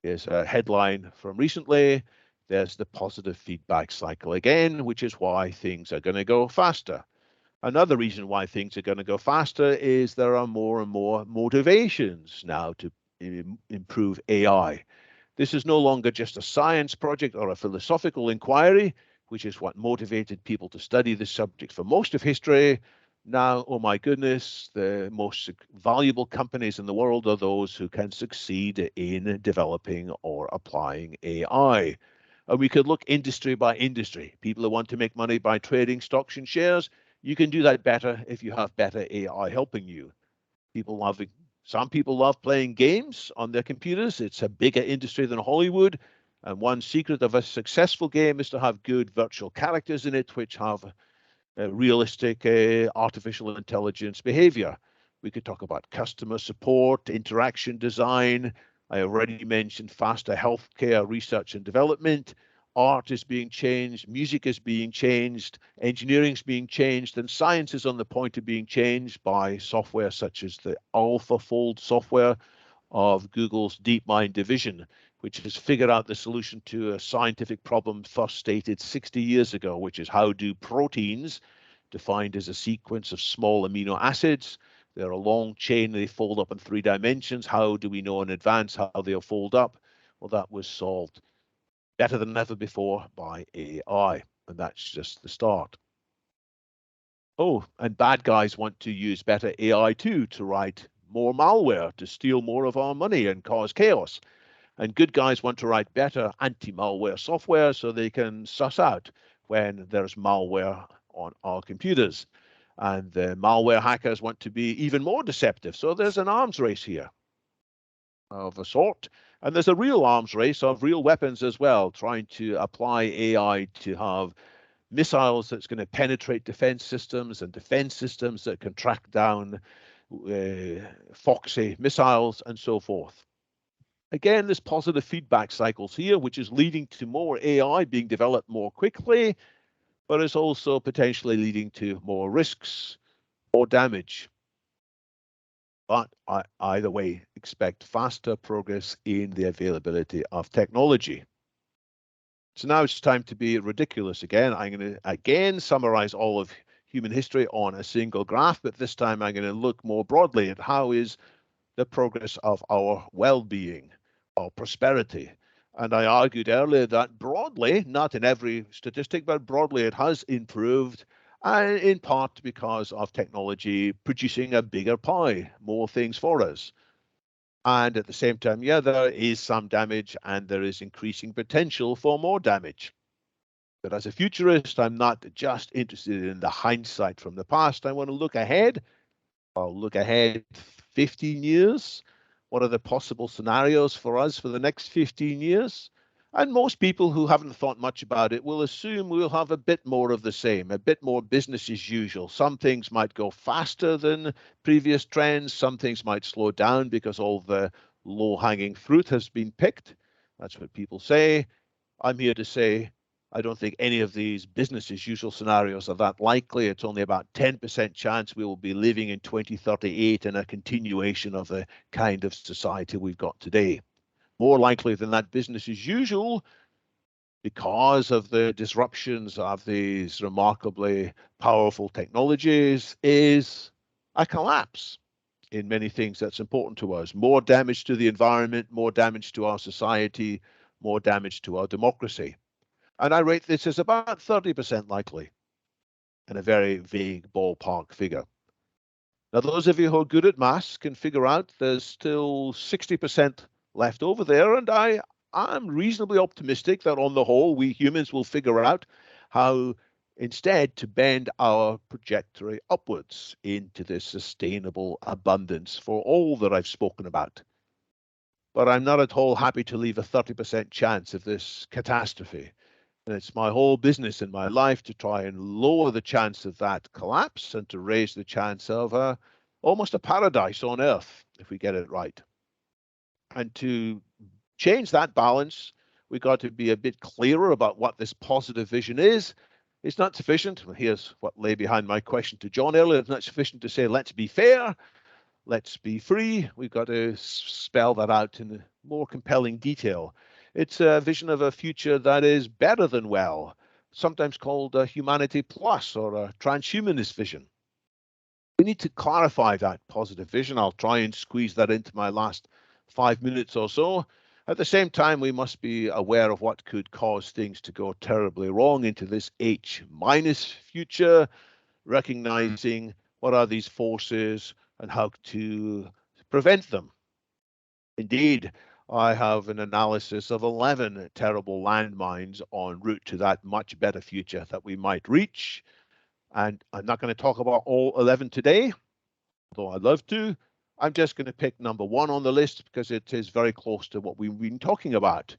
Here's a headline from recently. There's the positive feedback cycle again, which is why things are going to go faster. Another reason why things are going to go faster is there are more and more motivations now to improve AI. This is no longer just a science project or a philosophical inquiry, which is what motivated people to study this subject for most of history. Now, oh my goodness, the most valuable companies in the world are those who can succeed in developing or applying AI. And we could look industry by industry. People who want to make money by trading stocks and shares, you can do that better if you have better AI helping you. Some people love playing games on their computers. It's a bigger industry than Hollywood. And one secret of a successful game is to have good virtual characters in it, which have realistic artificial intelligence behavior. We could talk about customer support, interaction design. I already mentioned faster healthcare research and development. Art is being changed, music is being changed, engineering is being changed, and science is on the point of being changed by software such as the AlphaFold software of Google's DeepMind division, which has figured out the solution to a scientific problem first stated 60 years ago, which is how do proteins, defined as a sequence of small amino acids, they're a long chain, they fold up in 3 dimensions. How do we know in advance how they'll fold up? Well, that was solved better than ever before by AI, and that's just the start. Oh, and bad guys want to use better AI too to write more malware to steal more of our money and cause chaos. And good guys want to write better anti-malware software so they can suss out when there's malware on our computers. And the malware hackers want to be even more deceptive. So there's an arms race here of a sort. And there's a real arms race of real weapons as well, trying to apply AI to have missiles that's going to penetrate defense systems and defense systems that can track down foxy missiles and so forth. Again, there's positive feedback cycles here, which is leading to more AI being developed more quickly, but it's also potentially leading to more risks or damage. But I, either way, expect faster progress in the availability of technology. So now it's time to be ridiculous again. I'm going to again summarize all of human history on a single graph, but this time I'm going to look more broadly at how is the progress of our well-being, our prosperity. And I argued earlier that broadly, not in every statistic, but broadly it has improved, and in part because of technology producing a bigger pie, more things for us. And at the same time, yeah, there is some damage and there is increasing potential for more damage. But as a futurist, I'm not just interested in the hindsight from the past. I want to look ahead. I'll look ahead 15 years. What are the possible scenarios for us for the next 15 years? And most people who haven't thought much about it will assume we'll have a bit more of the same, a bit more business as usual. Some things might go faster than previous trends. Some things might slow down because all the low-hanging fruit has been picked. That's what people say. I'm here to say I don't think any of these business as usual scenarios are that likely. It's only about 10% chance we will be living in 2038 in a continuation of the kind of society we've got today. More likely than that, business as usual, because of the disruptions of these remarkably powerful technologies, is a collapse in many things that's important to us. More damage to the environment, more damage to our society, more damage to our democracy. And I rate this as about 30% likely, and a very vague ballpark figure. Now, those of you who are good at maths can figure out there's still 60% left over there, and I'm reasonably optimistic that on the whole, we humans will figure out how instead to bend our trajectory upwards into this sustainable abundance for all that I've spoken about. But I'm not at all happy to leave a 30% chance of this catastrophe. And it's my whole business in my life to try and lower the chance of that collapse and to raise the chance of almost a paradise on earth if we get it right. And to change that balance, we got to be a bit clearer about what this positive vision is. It's not sufficient. Well, here's what lay behind my question to John earlier. It's not sufficient to say, let's be fair, let's be free. We've got to spell that out in more compelling detail. It's a vision of a future that is better than well, sometimes called a humanity plus or a transhumanist vision. We need to clarify that positive vision. I'll try and squeeze that into my last 5 minutes or so. At the same time, we must be aware of what could cause things to go terribly wrong into this H minus future, recognizing what are these forces and how to prevent them. Indeed, I have an analysis of 11 terrible landmines en route to that much better future that we might reach. And I'm not going to talk about all 11 today, although I'd love to. I'm just going to pick number one on the list because it is very close to what we've been talking about.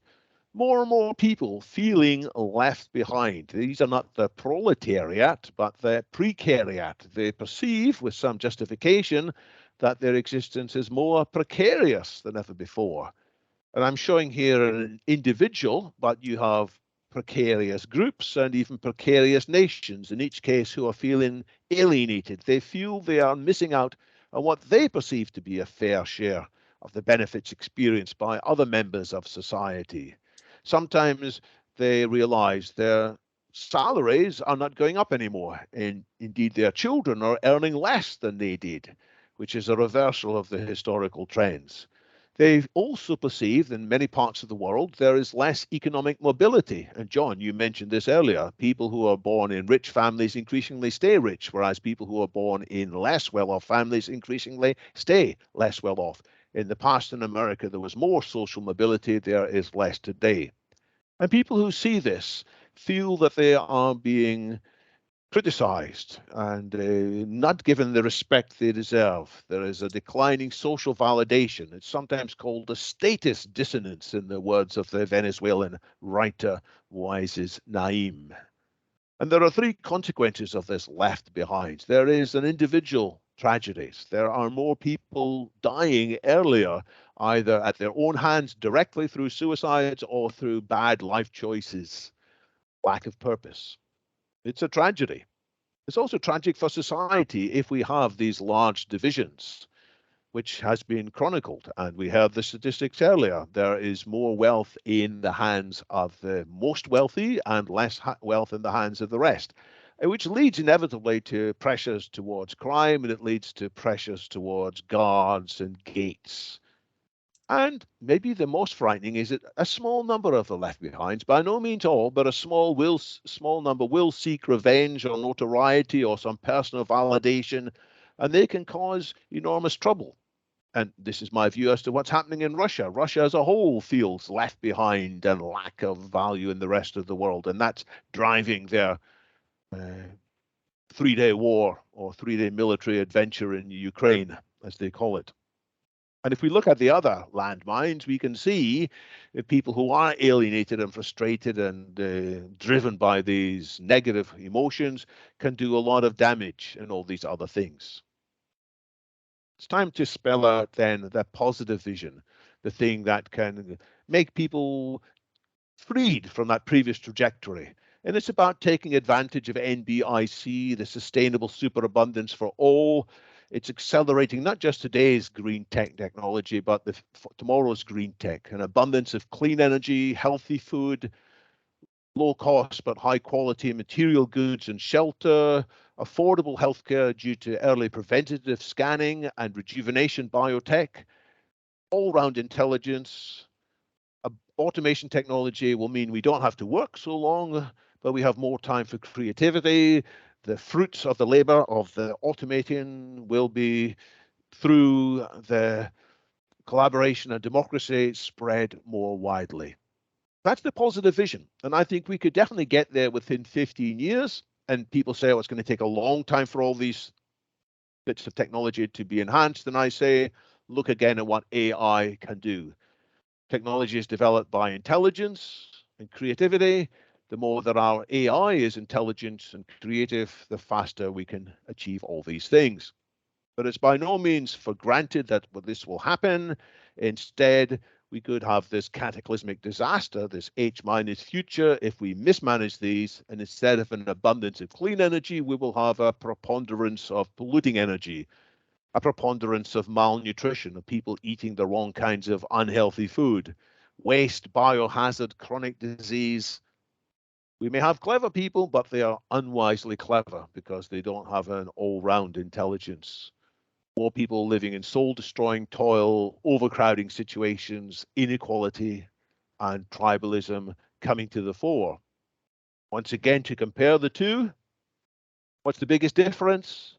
More and more people feeling left behind. These are not the proletariat, but the precariat. They perceive, with some justification, that their existence is more precarious than ever before. And I'm showing here an individual, but you have precarious groups and even precarious nations, in each case, who are feeling alienated. They feel they are missing out on what they perceive to be a fair share of the benefits experienced by other members of society. Sometimes they realize their salaries are not going up anymore, and indeed their children are earning less than they did, which is a reversal of the historical trends. They also perceive in many parts of the world there is less economic mobility. And John, you mentioned this earlier. People who are born in rich families increasingly stay rich, whereas people who are born in less well-off families increasingly stay less well-off. In the past in America, there was more social mobility. There is less today. And people who see this feel that they are being criticized and not given the respect they deserve. There is a declining social validation. It's sometimes called a status dissonance, in the words of the Venezuelan writer Waises Naim. And there are three consequences of this left behind. There is an individual tragedies. There are more people dying earlier, either at their own hands directly through suicides or through bad life choices, lack of purpose. It's a tragedy. It's also tragic for society if we have these large divisions, which has been chronicled. And we heard the statistics earlier. There is more wealth in the hands of the most wealthy and less wealth in the hands of the rest, which leads inevitably to pressures towards crime, and it leads to pressures towards guards and gates. And maybe the most frightening is that a small number of the left behinds, by no means all, but a small number will seek revenge or notoriety or some personal validation, and they can cause enormous trouble. And this is my view as to what's happening in Russia. Russia as a whole feels left behind and lack of value in the rest of the world, and that's driving their uh, 3-day war or 3-day military adventure in Ukraine, as they call it. And if we look at the other landmines, we can see people who are alienated and frustrated and driven by these negative emotions can do a lot of damage and all these other things. It's time to spell out then that positive vision, the thing that can make people freed from that previous trajectory. And it's about taking advantage of NBIC, the sustainable superabundance for all. It's accelerating not just today's green technology, but tomorrow's green tech, an abundance of clean energy, healthy food, low cost but high quality material goods and shelter, affordable healthcare due to early preventative scanning and rejuvenation biotech, all-round intelligence, automation technology will mean we don't have to work so long, but we have more time for creativity. The fruits of the labor of the automating will be through the collaboration and democracy spread more widely. That's the positive vision. And I think we could definitely get there within 15 years. And people say, oh, it's going to take a long time for all these bits of technology to be enhanced. And I say, look again at what AI can do. Technology is developed by intelligence and creativity. The more that our AI is intelligent and creative, the faster we can achieve all these things. But it's by no means for granted that this will happen. Instead, we could have this cataclysmic disaster, this H minus future, if we mismanage these. And instead of an abundance of clean energy, we will have a preponderance of polluting energy, a preponderance of malnutrition, of people eating the wrong kinds of unhealthy food, waste, biohazard, chronic disease. We may have clever people, but they are unwisely clever because they don't have an all-round intelligence. more people living in soul-destroying toil, overcrowding situations, inequality, and tribalism coming to the fore. Once again, to compare the two, what's the biggest difference?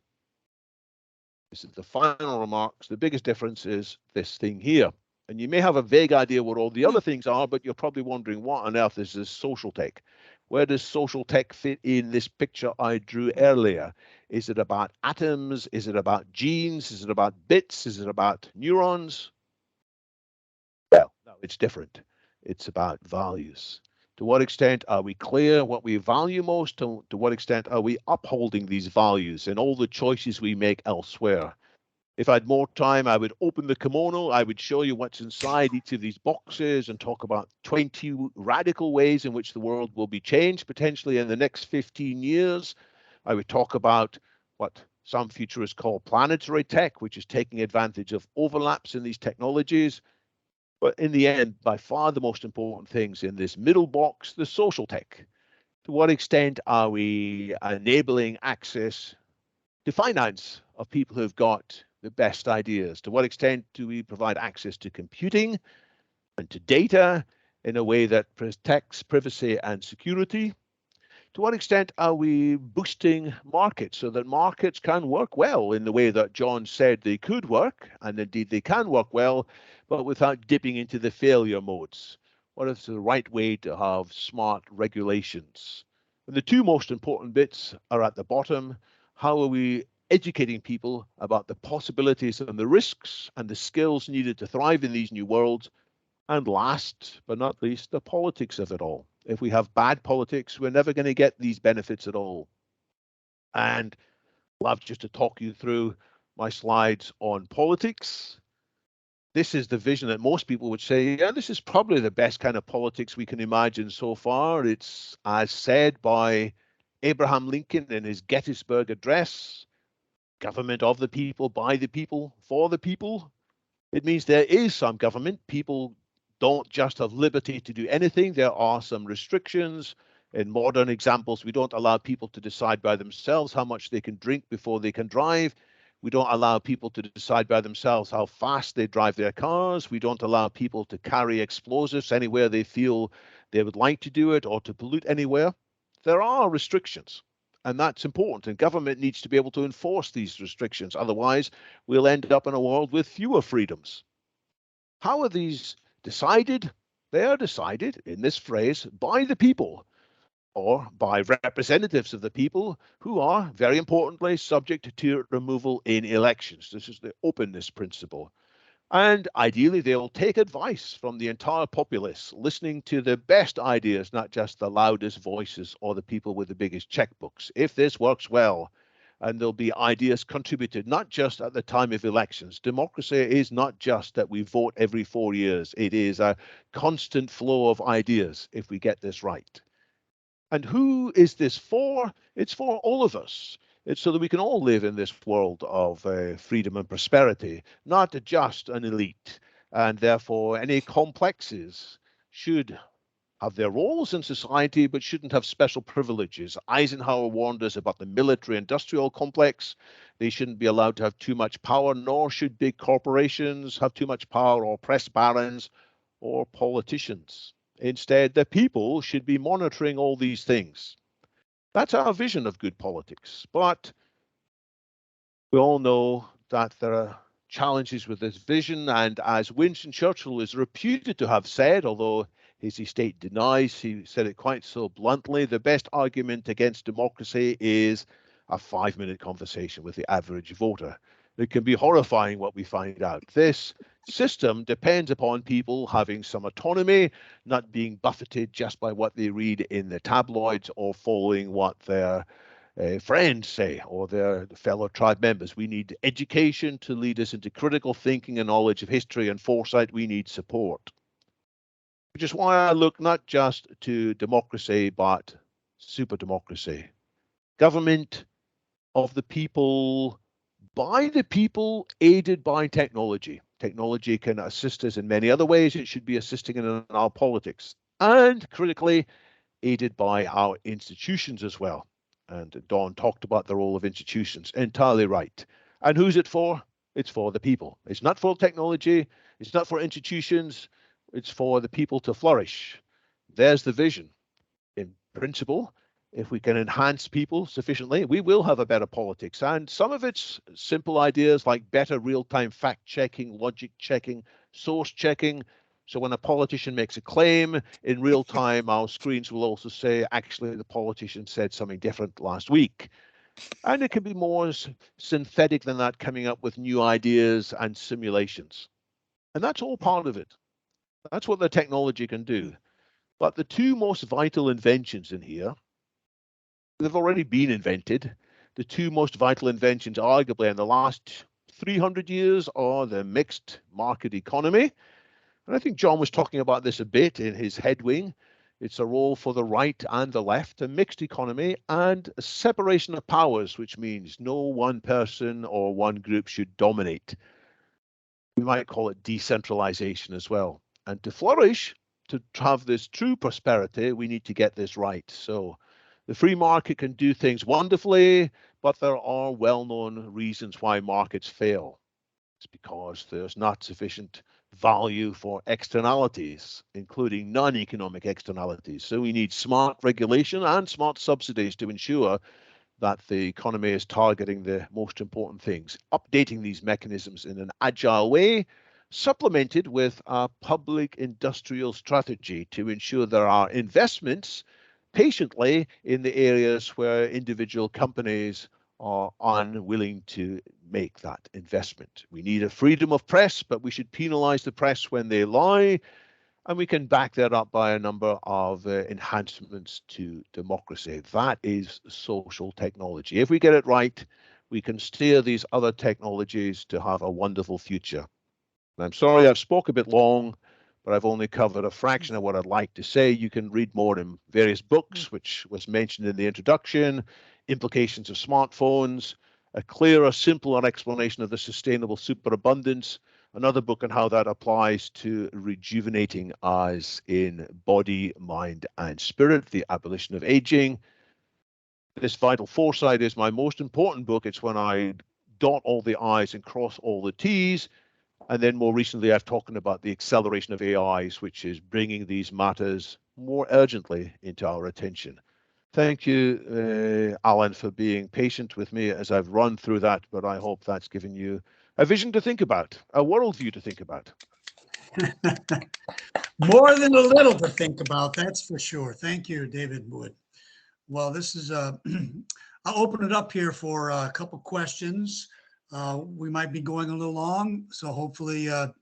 This is the final remarks. The biggest difference is this thing here. And you may have a vague idea what all the other things are, but you're probably wondering what on earth is this social tech? Where does social tech fit in this picture I drew earlier? Is it about atoms? Is it about genes? Is it about bits? Is it about neurons? Well, no, it's different. It's about values. To what extent are we clear what we value most? To what extent are we upholding these values in all the choices we make elsewhere? If I had more time, I would open the kimono. I would show you what's inside each of these boxes and talk about 20 radical ways in which the world will be changed potentially in the next 15 years. I would talk about what some futurists call planetary tech, which is taking advantage of overlaps in these technologies. But in the end, by far the most important things in this middle box, the social tech. To what extent are we enabling access to finance of people who've got the best ideas? To what extent do we provide access to computing and to data in a way that protects privacy and security? To what extent are we boosting markets so that markets can work well in the way that John said they could work, and indeed they can work well, but without dipping into the failure modes? What is the right way to have smart regulations? And the two most important bits are at the bottom. How are we educating people about the possibilities and the risks and the skills needed to thrive in these new worlds? And last but not least, the politics of it all. If we have bad politics, we're never going to get these benefits at all. And I'll love just to talk you through my slides on politics. This is the vision that most people would say, yeah, this is probably the best kind of politics we can imagine so far. It's as said by Abraham Lincoln in his Gettysburg Address, government of the people, by the people, for the people. It means there is some government. People don't just have liberty to do anything. There are some restrictions. In modern examples, we don't allow people to decide by themselves how much they can drink before they can drive. We don't allow people to decide by themselves how fast they drive their cars. We don't allow people to carry explosives anywhere they feel they would like to do it or to pollute anywhere. There are restrictions, and that's important. And government needs to be able to enforce these restrictions. Otherwise, we'll end up in a world with fewer freedoms. How are these decided? They are decided in this phrase by the people or by representatives of the people who are, very importantly, subject to removal in elections. This is the openness principle. And ideally, they'll take advice from the entire populace, listening to the best ideas, not just the loudest voices or the people with the biggest checkbooks. If this works well, and there'll be ideas contributed, not just at the time of elections. Democracy is not just that we vote every 4 years. It is a constant flow of ideas if we get this right. And who is this for? It's for all of us. It's so that we can all live in this world of freedom and prosperity, not just an elite. And therefore, any complexes should have their roles in society, but shouldn't have special privileges. Eisenhower warned us about the military-industrial complex. They shouldn't be allowed to have too much power, nor should big corporations have too much power, or press barons, or politicians. Instead, the people should be monitoring all these things. That's our vision of good politics. But we all know that there are challenges with this vision, and as Winston Churchill is reputed to have said, although his estate denies, he said it quite so bluntly, the best argument against democracy is a 5-minute conversation with the average voter. It can be horrifying what we find out. This system depends upon people having some autonomy, not being buffeted just by what they read in the tabloids or following what their friends say or their fellow tribe members. We need education to lead us into critical thinking and knowledge of history and foresight. We need support, which is why I look not just to democracy, but super democracy. Government of the people, by the people, aided by technology. Technology can assist us in many other ways. It should be assisting in our politics. And critically, aided by our institutions as well. And Don talked about the role of institutions. Entirely right. And who's it for? It's for the people. It's not for technology. It's not for institutions. It's for the people to flourish. There's the vision. In principle, if we can enhance people sufficiently, we will have a better politics. And some of it's simple ideas like better real-time fact checking, logic checking, source checking. So when a politician makes a claim in real time, our screens will also say, actually, the politician said something different last week. And it can be more synthetic than that, coming up with new ideas and simulations. And that's all part of it. That's what the technology can do. But the two most vital inventions in here, they've already been invented. The two most vital inventions, arguably in the last 300 years, are the mixed market economy. And I think John was talking about this a bit in his headwing. It's a role for the right and the left, a mixed economy, and a separation of powers, which means no one person or one group should dominate. We might call it decentralization as well. And to flourish, to have this true prosperity, we need to get this right. So the free market can do things wonderfully, but there are well-known reasons why markets fail. It's because there's not sufficient value for externalities, including non-economic externalities. So we need smart regulation and smart subsidies to ensure that the economy is targeting the most important things, updating these mechanisms in an agile way, supplemented with a public industrial strategy to ensure there are investments patiently in the areas where individual companies are unwilling to make that investment. We need a freedom of press, but we should penalize the press when they lie. And we can back that up by a number of enhancements to democracy. That is social technology. If we get it right, we can steer these other technologies to have a wonderful future. And I'm sorry I've spoke a bit long, but I've only covered a fraction of what I'd like to say. You can read more in various books, which was mentioned in the introduction, implications of smartphones, a clearer, simpler explanation of the sustainable superabundance, another book on how that applies to rejuvenating us in body, mind, and spirit, the abolition of aging. This Vital Foresight is my most important book. It's when I dot all the I's and cross all the T's. And then more recently, I've talked about the acceleration of AIs, which is bringing these matters more urgently into our attention. Thank you, Alan, for being patient with me as I've run through that, but I hope that's given you a vision to think about, a worldview to think about. More than a little to think about, that's for sure. Thank you, David Wood. Well, this is, I'll open it up here for a couple questions. We might be going a little long, so hopefully you're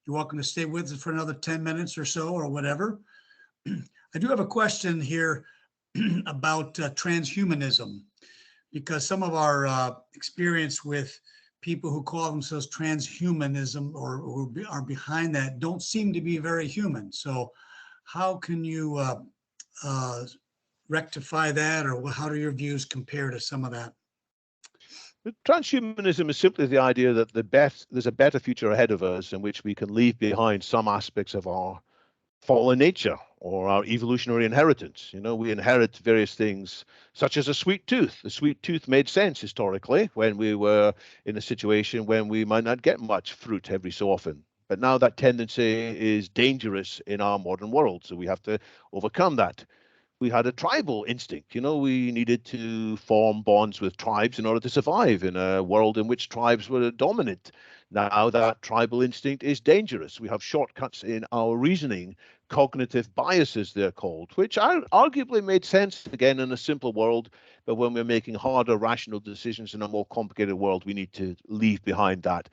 welcome to stay with us for another 10 minutes or so or whatever. I do have a question here about transhumanism, because some of our experience with people who call themselves transhumanism or who are behind that don't seem to be very human. So how can you rectify that, or how do your views compare to some of that? Transhumanism is simply the idea that there's a better future ahead of us in which we can leave behind some aspects of our fallen nature or our evolutionary inheritance. You know, we inherit various things, such as a sweet tooth. The sweet tooth made sense historically when we were in a situation when we might not get much fruit every so often. But now that tendency is dangerous in our modern world, so we have to overcome that. We had a tribal instinct. You know, we needed to form bonds with tribes in order to survive in a world in which tribes were dominant. Now that tribal instinct is dangerous. We have shortcuts in our reasoning, cognitive biases, they're called, which arguably made sense again in a simpler world. But when we're making harder, rational decisions in a more complicated world, we need to leave behind that.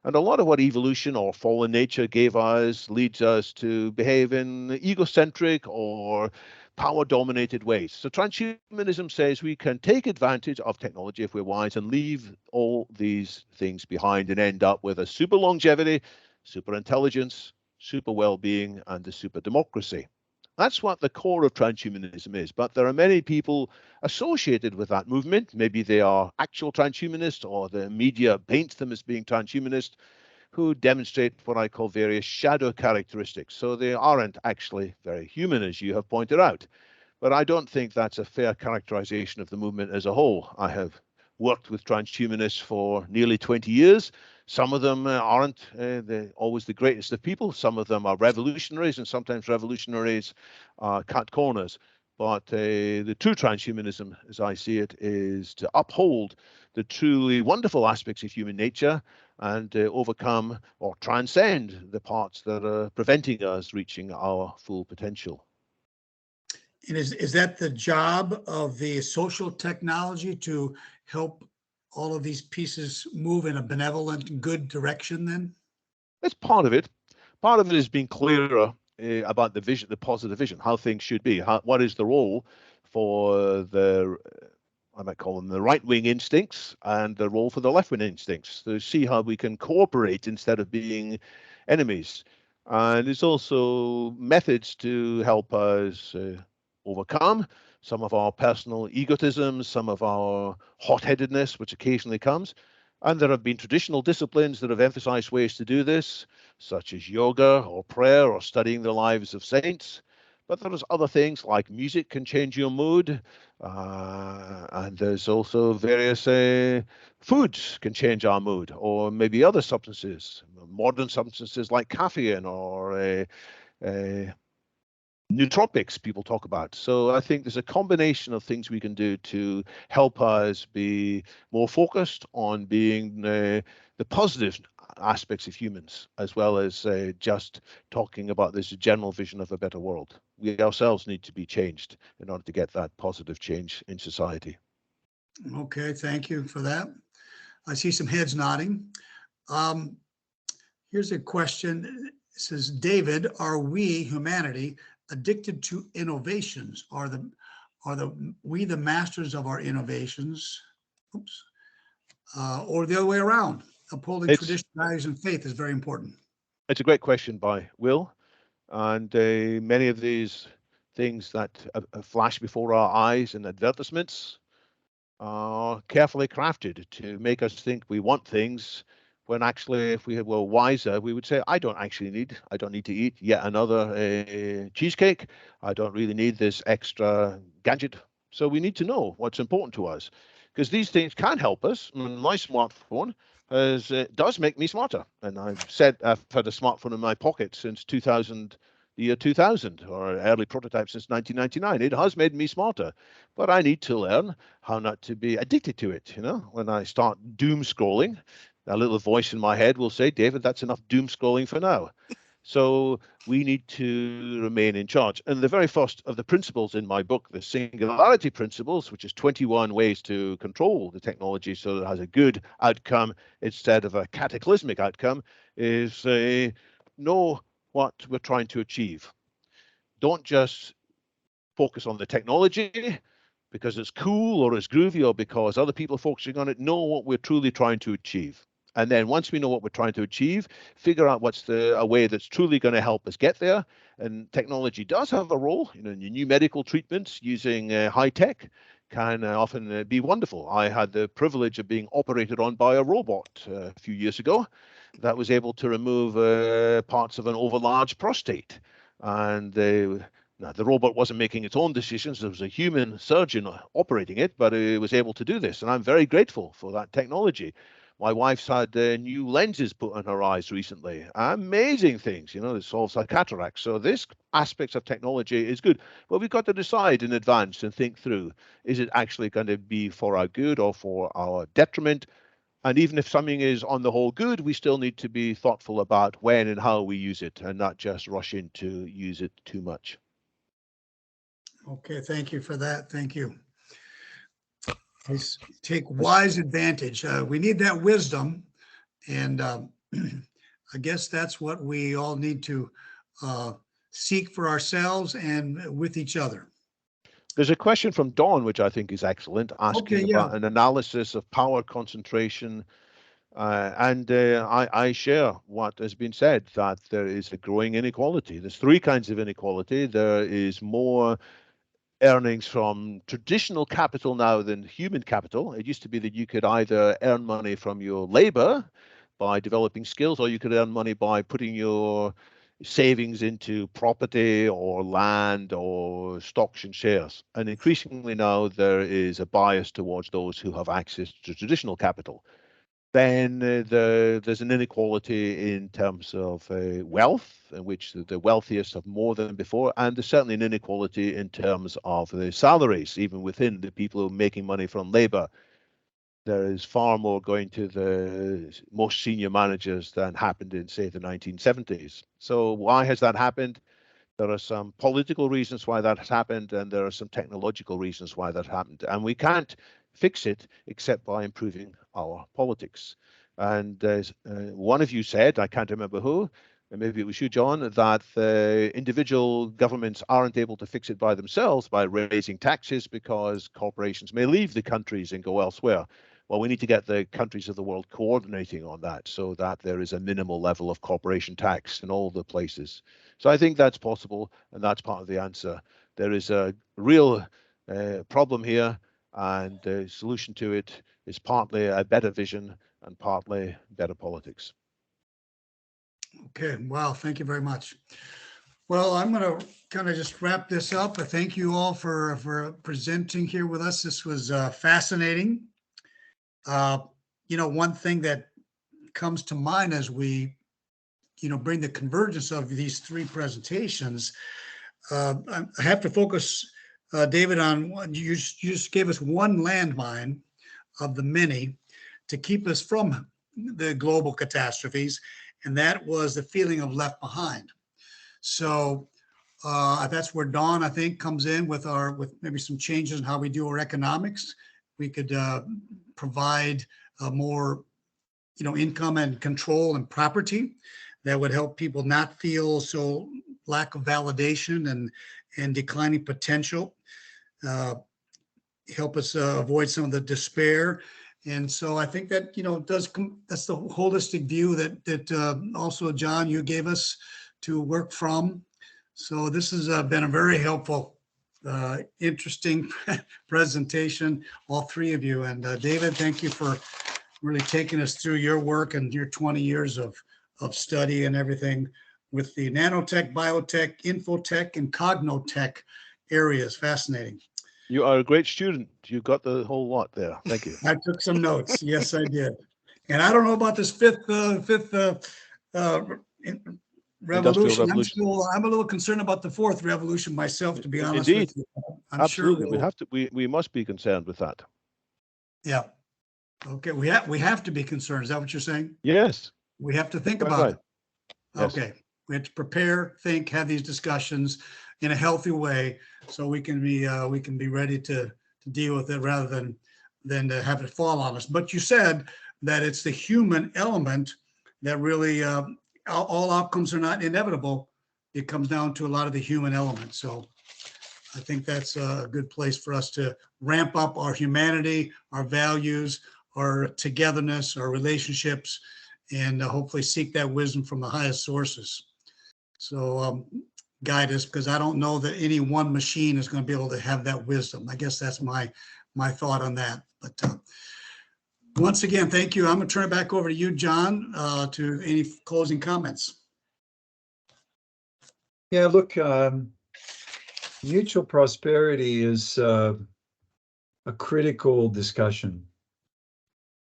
And a lot of what evolution or fallen nature gave us leads us to behave in egocentric or power dominated ways. So transhumanism says we can take advantage of technology if we're wise and leave all these things behind and end up with a super longevity, super intelligence, super well-being, and a super democracy. That's what the core of transhumanism is. But there are many people associated with that movement. Maybe they are actual transhumanists or the media paints them as being transhumanist, who demonstrate what I call various shadow characteristics. So they aren't actually very human, as you have pointed out. But I don't think that's a fair characterization of the movement as a whole. I have worked with transhumanists for nearly 20 years, Some of them aren't always the greatest of people. Some of them are revolutionaries, and sometimes revolutionaries cut corners. But the true transhumanism, as I see it, is to uphold the truly wonderful aspects of human nature and overcome or transcend the parts that are preventing us reaching our full potential. And is that the job of the social technology to help all of these pieces move in a benevolent, good direction then? It's part of it. Part of it is being clearer about the vision, the positive vision, how things should be. What is the role for the, I might call them the right-wing instincts, and the role for the left-wing instincts, to see how we can cooperate instead of being enemies. And there's also methods to help us overcome some of our personal egotisms, some of our hot-headedness, which occasionally comes. And there have been traditional disciplines that have emphasized ways to do this, such as yoga or prayer or studying the lives of saints. But there's other things like music can change your mood, and there's also various foods can change our mood, or maybe other substances, modern substances like caffeine or nootropics people talk about. So I think there's a combination of things we can do to help us be more focused on being the positive aspects of humans, as well as just talking about this general vision of a better world. We ourselves need to be changed in order to get that positive change in society. Okay, thank you for that. I see some heads nodding. Um, Here's a question. It says, David, are we, humanity, addicted to innovations? Are we the masters of our innovations? Oops. Or the other way around? Upholding It's tradition, values, and faith is very important. it's a great question by Will, and many of these things that flash before our eyes in advertisements are carefully crafted to make us think we want things, when actually, if we were wiser, we would say, I don't need to eat yet another cheesecake. I don't really need this extra gadget. So we need to know what's important to us, because these things can help us. My smartphone does make me smarter. And I've said I've had a smartphone in my pocket since 2000, the year 2000, or early prototype since 1999. It has made me smarter, but I need to learn how not to be addicted to it. When I start doom scrolling, a little voice in my head will say, David, that's enough doom scrolling for now. So we need to remain in charge. And the very first of the principles in my book, the Singularity Principles, which is 21 ways to control the technology so that it has a good outcome instead of a cataclysmic outcome, is know what we're trying to achieve. Don't just focus on the technology because it's cool or it's groovy or because other people are focusing on it. Know what we're truly trying to achieve. And then once we know what we're trying to achieve, figure out what's a way that's truly going to help us get there. And technology does have a role. New medical treatments using high tech can often be wonderful. I had the privilege of being operated on by a robot a few years ago that was able to remove parts of an overlarge prostate. And now, the robot wasn't making its own decisions. There was a human surgeon operating it, but it was able to do this. And I'm very grateful for that technology. My wife's had new lenses put on her eyes recently. Amazing things, that solves her cataracts. So this aspects of technology is good. But we've got to decide in advance and think through, is it actually going to be for our good or for our detriment? And even if something is on the whole good, we still need to be thoughtful about when and how we use it and not just rush in to use it too much. Okay, thank you for that. Thank you. Let's take wise advantage. We need that wisdom, and I guess that's what we all need to seek for ourselves and with each other. There's a question from Dawn, which I think is excellent, Okay, asking yeah. about an analysis of power concentration. I share what has been said, that there is a growing inequality. There's three kinds of inequality. There is more earnings from traditional capital now than human capital. It used to be that you could either earn money from your labor by developing skills, or you could earn money by putting your savings into property or land or stocks and shares. And increasingly now there is a bias towards those who have access to traditional capital. then there's an inequality in terms of wealth, in which the wealthiest have more than before, and there's certainly an inequality in terms of the salaries, even within the people who are making money from labor. There is far more going to the most senior managers than happened in, say, the 1970s. So why has that happened? There are some political reasons why that has happened, and there are some technological reasons why that happened. And we can't fix it except by improving our politics. And one of you said, I can't remember who, maybe it was you, John, that individual governments aren't able to fix it by themselves by raising taxes because corporations may leave the countries and go elsewhere. Well, we need to get the countries of the world coordinating on that so that there is a minimal level of corporation tax in all the places. So I think that's possible, and that's part of the answer. There is a real problem here, and the solution to it is partly a better vision and partly better politics. Okay, wow, thank you very much. Well, I'm going to kind of just wrap this up. I thank you all for presenting here with us. This was fascinating. One thing that comes to mind as we, bring the convergence of these three presentations, I have to focus, David, on one. You just gave us one landmine of the many to keep us from the global catastrophes, and that was the feeling of left behind. So that's where Dawn, I think, comes in with maybe some changes in how we do our economics. We could provide more, income and control and property that would help people not feel so lack of validation and declining potential. Uh, Help us avoid some of the despair. And so I think that that's the holistic view that also, John, you gave us to work from. So this has been a very helpful, interesting presentation, all three of you. And David, thank you for really taking us through your work and your 20 years of study and everything with the nanotech, biotech, infotech, and cognotech areas. Fascinating. You are a great student. You got the whole lot there. Thank you. I took some notes. Yes, I did. And I don't know about this fifth Industrial revolution. revolution. I'm a little concerned about the fourth revolution myself, to be honest Indeed. with you. I'm Absolutely. sure We must be concerned with that. Yeah. Okay. We have to be concerned. Is that what you're saying? Yes. We have to think Quite about right. it. Yes. Okay. We have to prepare, think, have these discussions in a healthy way, so we can be ready to deal with it rather than to have it fall on us. But you said that it's the human element that really all outcomes are not inevitable. It comes down to a lot of the human element. So I think that's a good place for us to ramp up our humanity, our values, our togetherness, our relationships, and hopefully seek that wisdom from the highest sources. So guide us, because I don't know that any one machine is going to be able to have that wisdom. I guess that's my thought on that. But once again, thank you. I'm going to turn it back over to you, John, to any closing comments. Yeah, look, mutual prosperity is a critical discussion,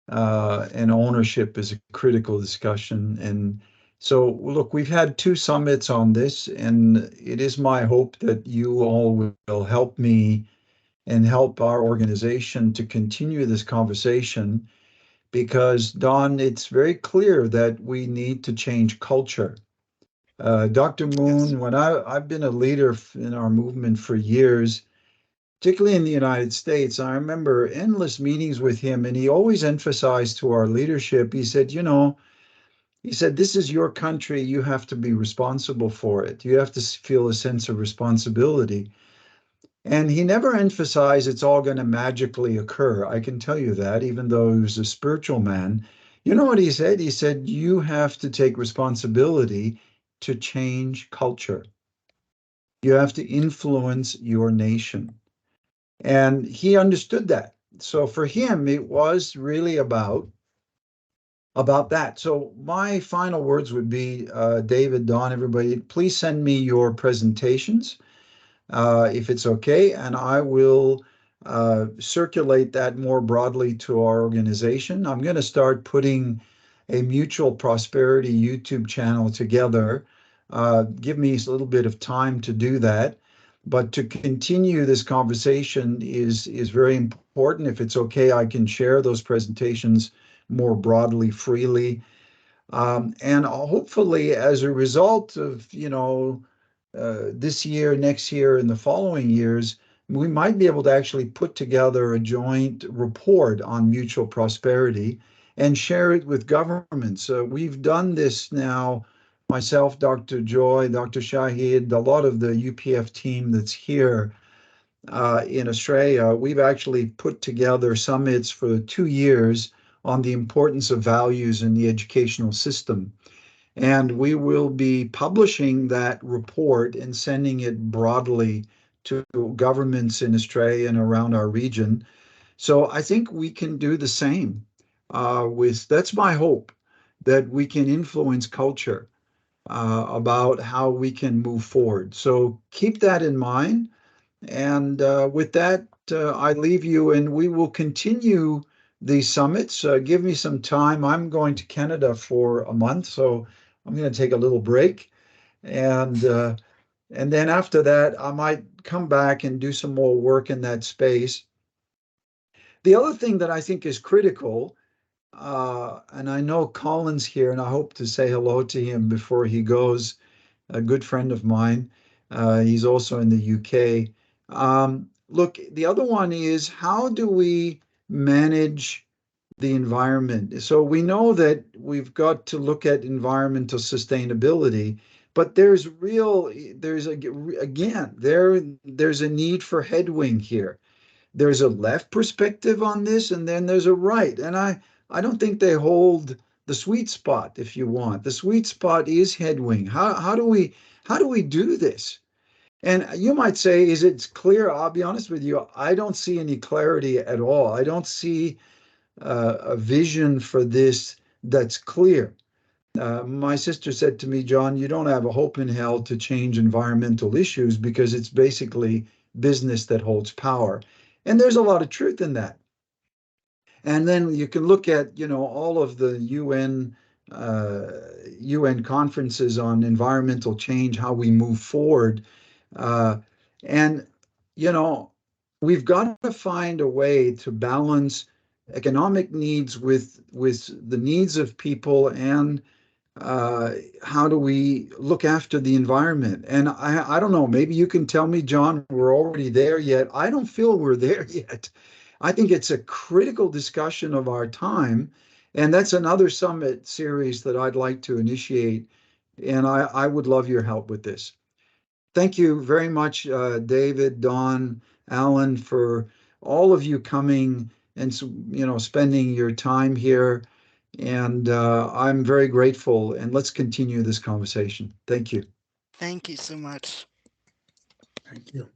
and ownership is a critical discussion. And so, look, we've had 2 summits on this, and it is my hope that you all will help me and help our organization to continue this conversation, because, Don, it's very clear that we need to change culture. Dr. Yes. Moon, when I've been a leader in our movement for years, particularly in the United States, I remember endless meetings with him, and he always emphasized to our leadership, he said, this is your country, you have to be responsible for it. You have to feel a sense of responsibility. And he never emphasized it's all going to magically occur. I can tell you that, even though he was a spiritual man. You know what he said? He said, you have to take responsibility to change culture. You have to influence your nation. And he understood that. So for him, it was really about that. So my final words would be, David, Don, everybody, please send me your presentations, if it's okay, and I will circulate that more broadly to our organization. I'm going to start putting a mutual prosperity YouTube channel together. Give me a little bit of time to do that. But to continue this conversation is very important. If it's okay, I can share those presentations more broadly, freely. And hopefully, as a result of, this year, next year, and the following years, we might be able to actually put together a joint report on mutual prosperity and share it with governments. We've done this now, myself, Dr. Joy, Dr. Shahid, a lot of the UPF team that's here in Australia. We've actually put together summits for 2 years on the importance of values in the educational system. And we will be publishing that report and sending it broadly to governments in Australia and around our region. So I think we can do the same that's my hope, that we can influence culture about how we can move forward. So keep that in mind. And with that, I leave you, and we will continue these summits. Give me some time. I'm going to Canada for a month, so I'm going to take a little break, and then after that, I might come back and do some more work in that space. The other thing that I think is critical, and I know Colin's here, and I hope to say hello to him before he goes, a good friend of mine. He's also in the UK. Look, the other one is, how do we manage the environment? So we know that we've got to look at environmental sustainability, but there's a need for headwing here. There's a left perspective on this, and then there's a right. And I don't think they hold the sweet spot, if you want. The sweet spot is headwing. How do we do this? And you might say, is it clear? I'll be honest with you, I don't see any clarity at all. I don't see a vision for this that's clear. My sister said to me, John, you don't have a hope in hell to change environmental issues because it's basically business that holds power. And there's a lot of truth in that. And then you can look at, all of the UN conferences on environmental change, how we move forward. And, you know, we've got to find a way to balance economic needs with the needs of people, and how do we look after the environment? And I don't know, maybe you can tell me, John, we're already there yet. I don't feel we're there yet. I think it's a critical discussion of our time. And that's another summit series that I'd like to initiate. And I would love your help with this. Thank you very much, David, Don, Alan, for all of you coming and spending your time here. And I'm very grateful. And let's continue this conversation. Thank you. Thank you so much. Thank you.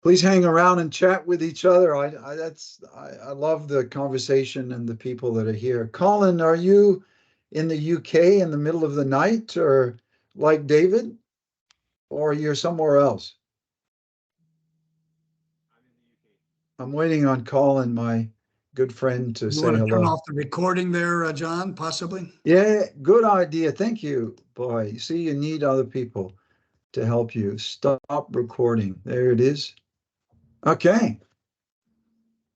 Please hang around and chat with each other. I love the conversation and the people that are here. Colin, are you in the UK in the middle of the night, or like David, or you're somewhere else? I'm waiting on Colin, my good friend, to You say want to turn hello. off the recording there, John, possibly? Yeah, good idea. Thank you. Boy, you see, you need other people to help you. Stop recording. There it is. Okay.